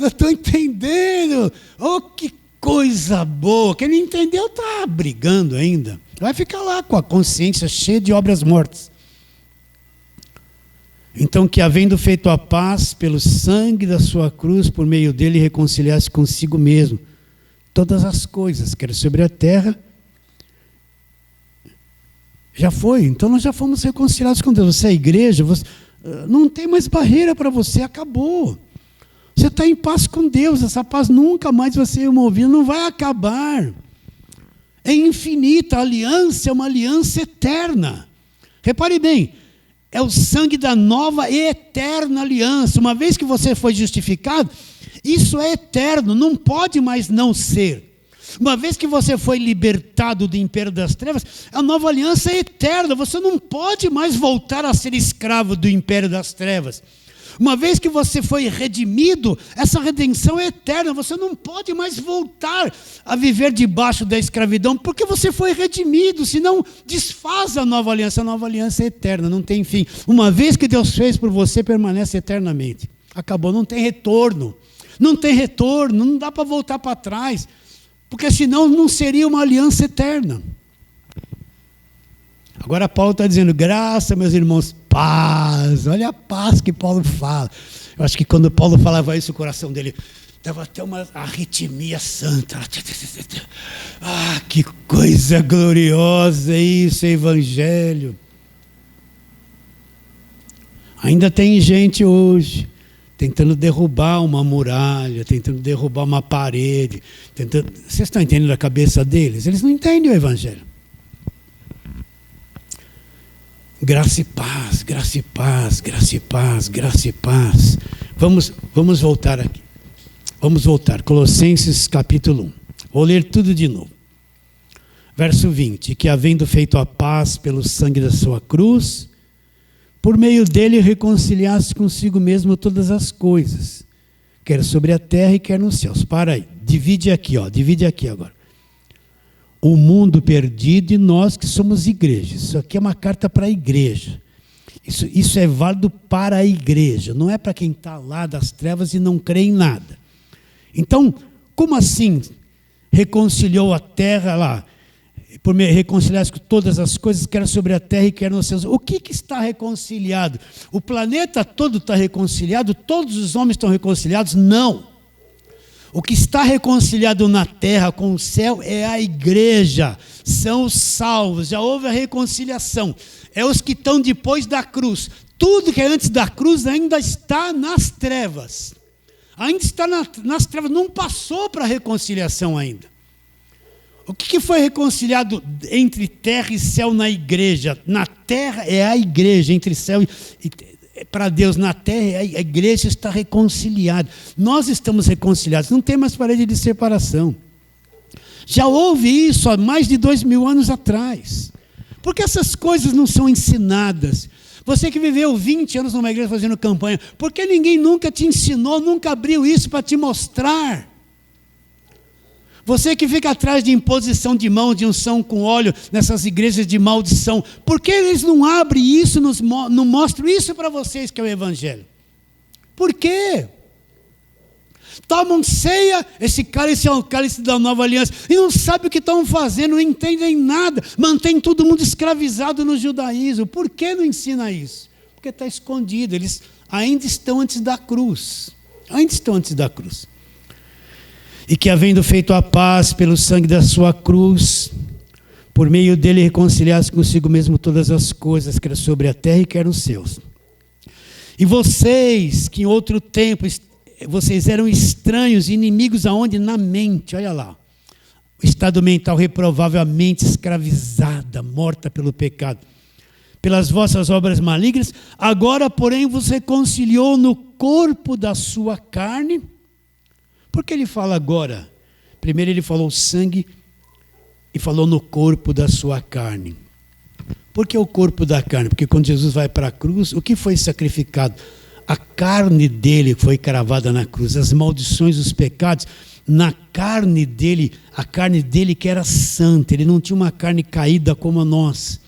estou entendendo, oh, que coisa boa. Quem não entendeu está brigando ainda, vai ficar lá com a consciência cheia de obras mortas. Então, que havendo feito a paz pelo sangue da sua cruz, por meio dele reconciliasse consigo mesmo todas as coisas, quer sobre a terra. Já foi, então nós já fomos reconciliados com Deus. Você é a igreja, não tem mais barreira para você, acabou. Você está em paz com Deus, essa paz nunca mais vai ser movida, não vai acabar. É infinita, a aliança é uma aliança eterna. Repare bem, é o sangue da nova e eterna aliança. Uma vez que você foi justificado, isso é eterno, não pode mais não ser. Uma vez que você foi libertado do império das trevas, a nova aliança é eterna, você não pode mais voltar a ser escravo do império das trevas. Uma vez que você foi redimido, essa redenção é eterna, você não pode mais voltar a viver debaixo da escravidão, porque você foi redimido, senão desfaz a nova aliança é eterna, não tem fim. Uma vez que Deus fez por você, permanece eternamente. Acabou, não tem retorno, não dá para voltar para trás, porque senão não seria uma aliança eterna. Agora Paulo está dizendo: graça, meus irmãos, paz. Olha a paz que Paulo fala. Eu acho que quando Paulo falava isso, o coração dele dava até uma arritmia santa. Ah, que coisa gloriosa isso, evangelho. Ainda tem gente hoje tentando derrubar uma muralha, tentando derrubar uma parede. Vocês estão entendendo a cabeça deles? Eles não entendem o evangelho. Graça e paz, graça e paz, graça e paz, graça e paz. Vamos voltar aqui. Vamos voltar. Colossenses capítulo 1. Vou ler tudo de novo. Verso 20. Que havendo feito a paz pelo sangue da sua cruz, por meio dele reconciliasse consigo mesmo todas as coisas, quer sobre a terra e quer nos céus. Para aí. Divide aqui agora. O mundo perdido e nós que somos igreja. Isso aqui é uma carta para a igreja. Isso é válido para a igreja, não é para quem está lá das trevas e não crê em nada. Então, como assim reconciliou a terra lá? Por reconciliar com todas as coisas, quer sobre a terra e quer nos céus. O que está reconciliado? O planeta todo está reconciliado? Todos os homens estão reconciliados? Não. O que está reconciliado na terra com o céu é a igreja, são os salvos, já houve a reconciliação. É os que estão depois da cruz. Tudo que é antes da cruz ainda está nas trevas. Ainda está nas trevas, não passou para a reconciliação ainda. O que foi reconciliado entre terra e céu na igreja? Na terra é a igreja, entre céu e para Deus, na terra a igreja está reconciliada. Nós estamos reconciliados, não tem mais parede de separação. Já houve isso há mais de 2000 anos atrás. Por que essas coisas não são ensinadas? Você que viveu 20 anos numa igreja fazendo campanha, por que ninguém nunca te ensinou, nunca abriu isso para te mostrar? Você que fica atrás de imposição de mão, de unção com óleo, nessas igrejas de maldição, por que eles não abrem isso, não mostram isso para vocês que é o evangelho? Por quê? Tomam ceia, esse cálice é o cálice da nova aliança, e não sabem o que estão fazendo, não entendem nada, mantém todo mundo escravizado no judaísmo. Por que não ensina isso? Porque está escondido, eles ainda estão antes da cruz, E que havendo feito a paz pelo sangue da sua cruz, por meio dele reconciliasse consigo mesmo todas as coisas, quer sobre a terra e quer nos céus. E vocês, que em outro tempo, vocês eram estranhos, inimigos aonde? Na mente, olha lá. O estado mental reprovável, a mente escravizada, morta pelo pecado. Pelas vossas obras malignas, agora, porém, vos reconciliou no corpo da sua carne. Por que ele fala agora? Primeiro ele falou sangue e falou no corpo da sua carne. Por que o corpo da carne? Porque quando Jesus vai para a cruz, o que foi sacrificado? A carne dele foi cravada na cruz, as maldições, os pecados, na carne dele, a carne dele que era santa, ele não tinha uma carne caída como a nossa.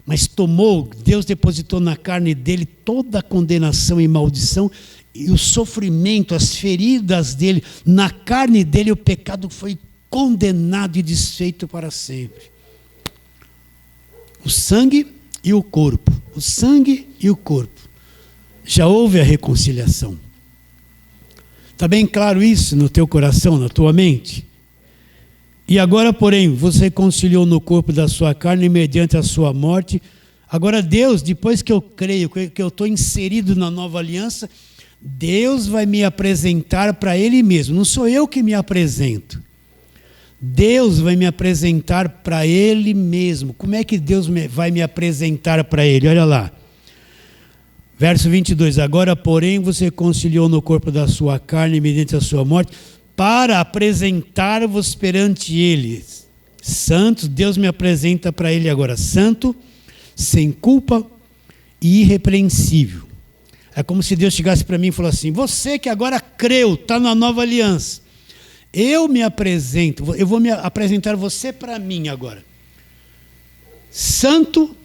mas tomou, Deus depositou na carne dele toda a condenação e maldição, e o sofrimento, as feridas dele, na carne dele o pecado foi condenado e desfeito para sempre. O sangue e o corpo, o sangue e o corpo. Já houve a reconciliação. Está bem claro isso no teu coração, na tua mente? E agora, porém, você reconciliou no corpo da sua carne mediante a sua morte. Agora Deus, depois que eu creio, que eu estou inserido na nova aliança, Deus vai me apresentar para Ele mesmo. Não sou eu que me apresento. Deus vai me apresentar para Ele mesmo. Como é que Deus vai me apresentar para Ele? Olha lá. Verso 22. Agora, porém, você reconciliou no corpo da sua carne mediante a sua morte, para apresentar-vos perante Ele. Santos, Deus me apresenta para Ele agora. Santo, sem culpa e irrepreensível. É como se Deus chegasse para mim e falasse assim: você que agora creu, está na nova aliança, eu me apresento, eu vou me apresentar você para mim agora. Santo,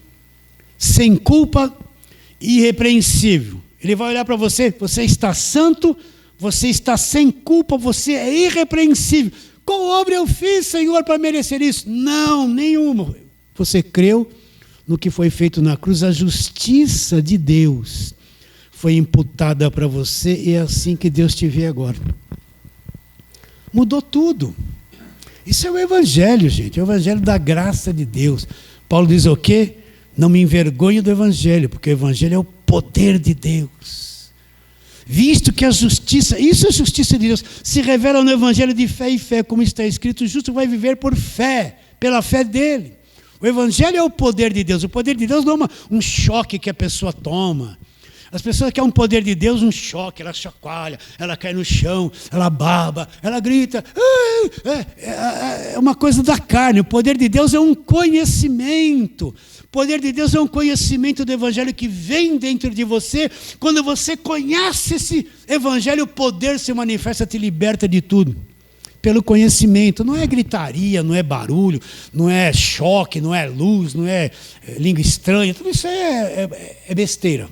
sem culpa e irrepreensível. Ele vai olhar para você, você está santo, você está sem culpa, você é irrepreensível. Qual obra eu fiz, Senhor, para merecer isso? Não, nenhuma. Você creu no que foi feito na cruz, a justiça de Deus foi imputada para você, e é assim que Deus te vê agora. Mudou tudo. Isso é o Evangelho, gente, é o Evangelho da graça de Deus. Paulo diz o quê? Não me envergonhe do Evangelho, porque o Evangelho é o poder de Deus. Visto que a justiça, isso é a justiça de Deus, se revela no Evangelho de fé e fé, como está escrito: o justo vai viver por fé, pela fé dele. O Evangelho é o poder de Deus. O poder de Deus não é um choque que a pessoa toma. As pessoas querem um poder de Deus, um choque, ela chacoalha, ela cai no chão, ela baba, ela grita. É uma coisa da carne. O poder de Deus é um conhecimento. O poder de Deus é um conhecimento do Evangelho que vem dentro de você. Quando você conhece esse Evangelho, o poder se manifesta, te liberta de tudo. Pelo conhecimento, não é gritaria, não é barulho, não é choque, não é luz, não é língua estranha. Tudo isso é besteira.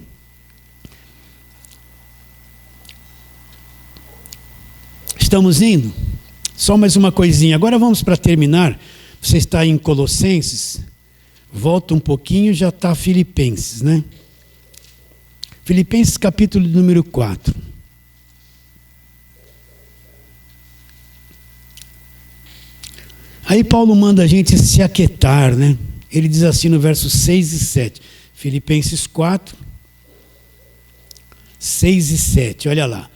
Estamos indo? Só mais uma coisinha. Agora vamos para terminar. Você está em Colossenses. Volta um pouquinho, já está Filipenses, né? Filipenses capítulo número 4. Aí Paulo manda a gente se aquietar, né? Ele diz assim no versos 6 e 7. Filipenses 4, 6 e 7. Olha lá.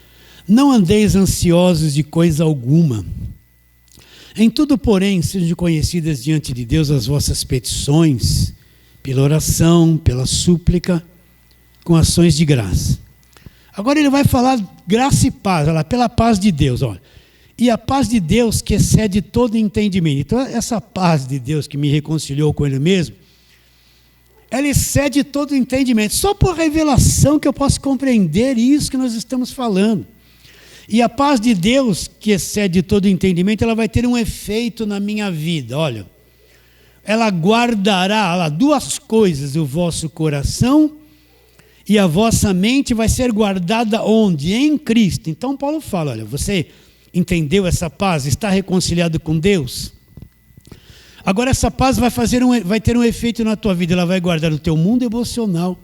Não andeis ansiosos de coisa alguma. Em tudo, porém, sejam conhecidas diante de Deus as vossas petições, pela oração, pela súplica, com ações de graça. Agora ele vai falar graça e paz, olha lá, pela paz de Deus, olha. E a paz de Deus que excede todo entendimento. Então, essa paz de Deus que me reconciliou com Ele mesmo, ela excede todo entendimento. Só por revelação que eu posso compreender isso que nós estamos falando. E a paz de Deus, que excede todo entendimento, ela vai ter um efeito na minha vida. Olha, ela guardará duas coisas: o vosso coração e a vossa mente vai ser guardada onde? Em Cristo. Então Paulo fala, olha, você entendeu essa paz? Está reconciliado com Deus? Agora essa paz vai ter um efeito na tua vida. Ela vai guardar o teu mundo emocional.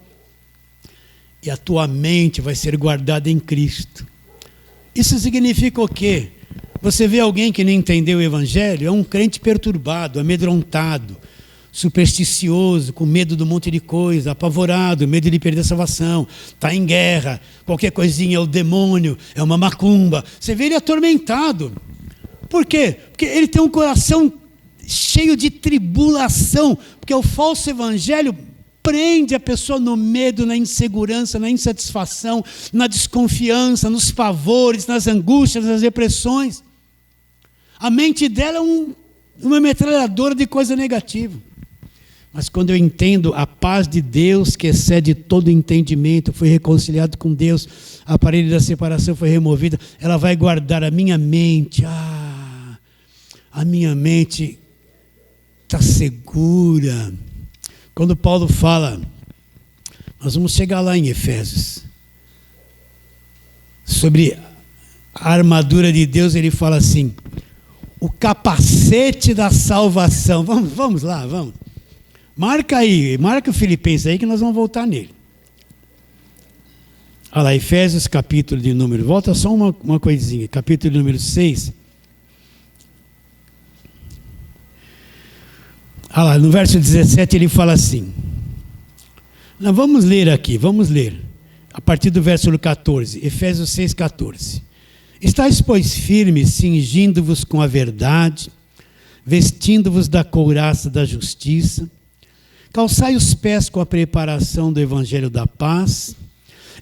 E a tua mente vai ser guardada em Cristo. Isso significa o quê? Você vê alguém que não entendeu o Evangelho, é um crente perturbado, amedrontado, supersticioso, com medo de um monte de coisa, apavorado, medo de perder a salvação, está em guerra, qualquer coisinha é o demônio, é uma macumba. Você vê ele atormentado. Por quê? Porque ele tem um coração cheio de tribulação, porque o falso evangelho prende a pessoa no medo, na insegurança, na insatisfação, na desconfiança, nos pavores, nas angústias, nas depressões. A mente dela é uma metralhadora de coisa negativa. Mas quando eu entendo a paz de Deus, que excede todo entendimento, fui reconciliado com Deus, a parede da separação foi removida, ela vai guardar a minha mente. A minha mente está segura. Quando Paulo fala, nós vamos chegar lá em Efésios, sobre a armadura de Deus, ele fala assim, o capacete da salvação. Vamos lá, vamos. Marca aí, marca o Filipenses aí que nós vamos voltar nele. Olha lá, Efésios capítulo de número, volta só uma coisinha, capítulo de número 6. Olha lá, no verso 17 ele fala assim, nós vamos ler aqui, vamos ler, a partir do verso 14, Efésios 6, 14. Estais, pois, firmes, cingindo-vos com a verdade, vestindo-vos da couraça da justiça, calçai os pés com a preparação do evangelho da paz,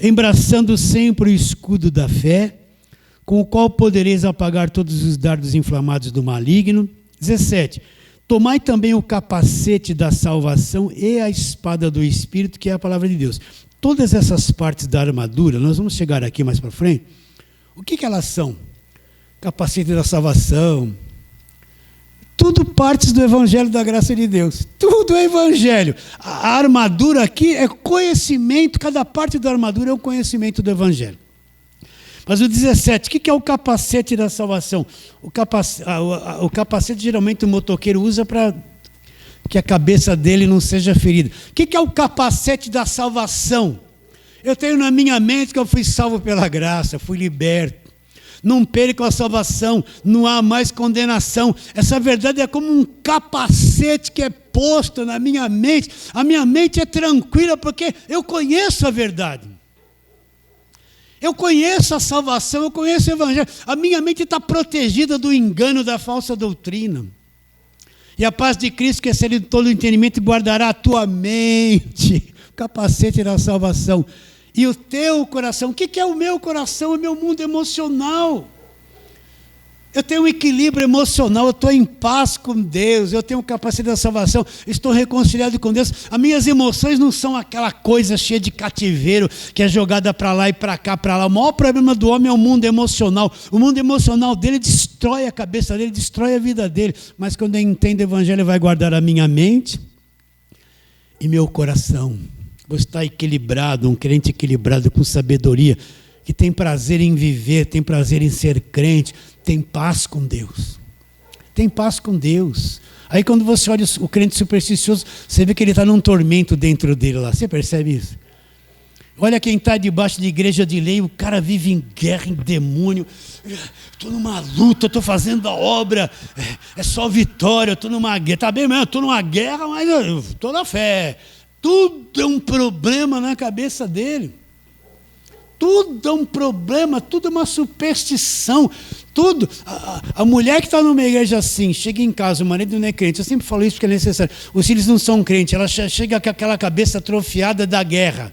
embraçando sempre o escudo da fé, com o qual podereis apagar todos os dardos inflamados do maligno. 17. Tomai também o capacete da salvação e a espada do Espírito, que é a palavra de Deus. Todas essas partes da armadura, nós vamos chegar aqui mais para frente, o que elas são? Capacete da salvação, tudo partes do evangelho da graça de Deus, tudo é evangelho. A armadura aqui é conhecimento, cada parte da armadura é um conhecimento do evangelho. Mas o 17, o que é o capacete da salvação? O capacete geralmente o motoqueiro usa para que a cabeça dele não seja ferida. O que é o capacete da salvação? Eu tenho na minha mente que eu fui salvo pela graça, fui liberto. Não perco a salvação, não há mais condenação. Essa verdade é como um capacete que é posto na minha mente. A minha mente é tranquila porque eu conheço a verdade. Eu conheço a salvação, eu conheço o evangelho. A minha mente está protegida do engano da falsa doutrina. E a paz de Cristo, que excede todo o entendimento, guardará a tua mente. O capacete da salvação. E o teu coração. O que é o meu coração? O meu mundo emocional. Eu tenho um equilíbrio emocional, eu estou em paz com Deus, eu tenho capacidade da salvação, estou reconciliado com Deus. As minhas emoções não são aquela coisa cheia de cativeiro, que é jogada para lá e para cá, para lá. O maior problema do homem é o mundo emocional. O mundo emocional dele destrói a cabeça dele, destrói a vida dele. Mas quando eu entendo o evangelho, vai guardar a minha mente e meu coração. Vou estar equilibrado, um crente equilibrado com sabedoria, que tem prazer em viver, tem prazer em ser crente, tem paz com Deus. Tem paz com Deus. Aí quando você olha o crente supersticioso, você vê que ele está num tormento dentro dele lá. Você percebe isso? Olha quem está debaixo de igreja de lei, o cara vive em guerra, em demônio. Estou numa luta, estou fazendo a obra, é só vitória, estou numa guerra. Está bem mesmo, estou numa guerra, mas eu estou na fé. Tudo é um problema na cabeça dele. Tudo é um problema, tudo é uma superstição, tudo. A mulher que está numa igreja assim, chega em casa, o marido não é crente, eu sempre falo isso porque é necessário, os filhos não são crentes, ela chega com aquela cabeça atrofiada da guerra.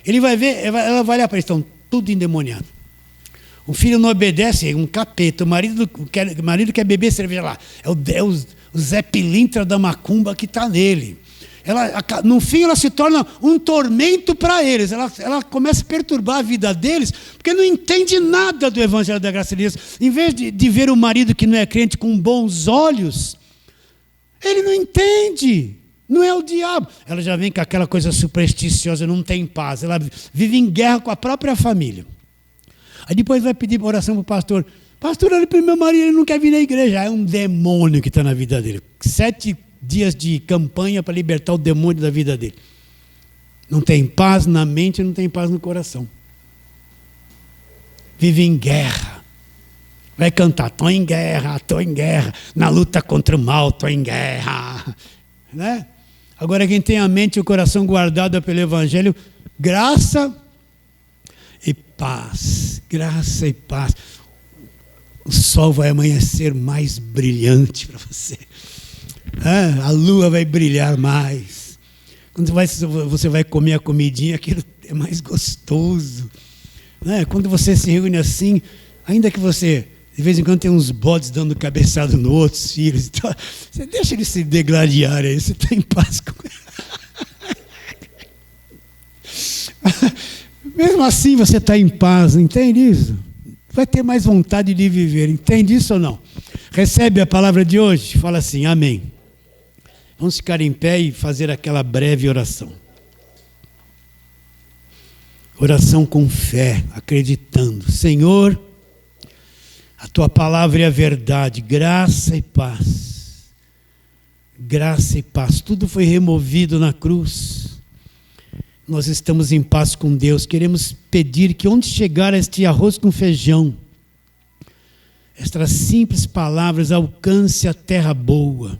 Ele vai ver, ela vai olhar para eles, estão tudo endemoniado. O filho não obedece, é um capeta, o marido quer beber cerveja lá, é o Zé Pilintra da macumba que está nele. No fim ela se torna um tormento para eles, ela começa a perturbar a vida deles, porque não entende nada do evangelho da graça de Deus. Em vez de ver o marido que não é crente com bons olhos, ele não entende, não é o diabo. Ela já vem com aquela coisa supersticiosa, não tem paz, ela vive em guerra com a própria família. Aí depois vai pedir oração para o pastor. Pastor, olha para o meu marido, ele não quer vir na igreja. É um demônio que está na vida dele. 7 dias de campanha para libertar o demônio da vida dele. Não tem paz na mente, não tem paz no coração. Vive em guerra. Vai cantar, estou em guerra, na luta contra o mal, estou em guerra. Né? Agora quem tem a mente e o coração guardado pelo evangelho, graça e paz. Graça e paz. O sol vai amanhecer mais brilhante para você. A lua vai brilhar mais. Quando você vai comer a comidinha, aquilo é mais gostoso. Quando você se reúne assim, ainda que você, de vez em quando, tem uns bodes dando cabeçada nos outros filhos, então, você deixa eles se degladiar aí, você está em paz com eles. Mesmo assim você está em paz, entende isso? Vai ter mais vontade de viver, entende isso ou não? Recebe a palavra de hoje? Fala assim, amém. Vamos ficar em pé e fazer aquela breve oração. Oração com fé, acreditando. Senhor, a tua palavra é a verdade, graça e paz. Graça e paz. Tudo foi removido na cruz. Nós estamos em paz com Deus. Queremos pedir que onde chegar este arroz com feijão, estas simples palavras alcance a terra boa.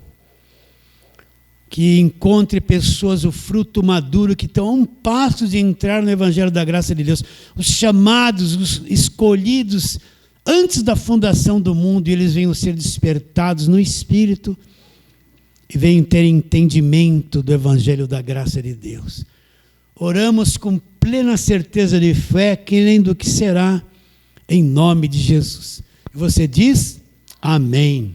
Que encontre pessoas, o fruto maduro, que estão a um passo de entrar no Evangelho da Graça de Deus. Os chamados, os escolhidos, antes da fundação do mundo, eles venham ser despertados no Espírito e venham ter entendimento do Evangelho da Graça de Deus. Oramos com plena certeza de fé, querendo que será, em nome de Jesus. E você diz, amém.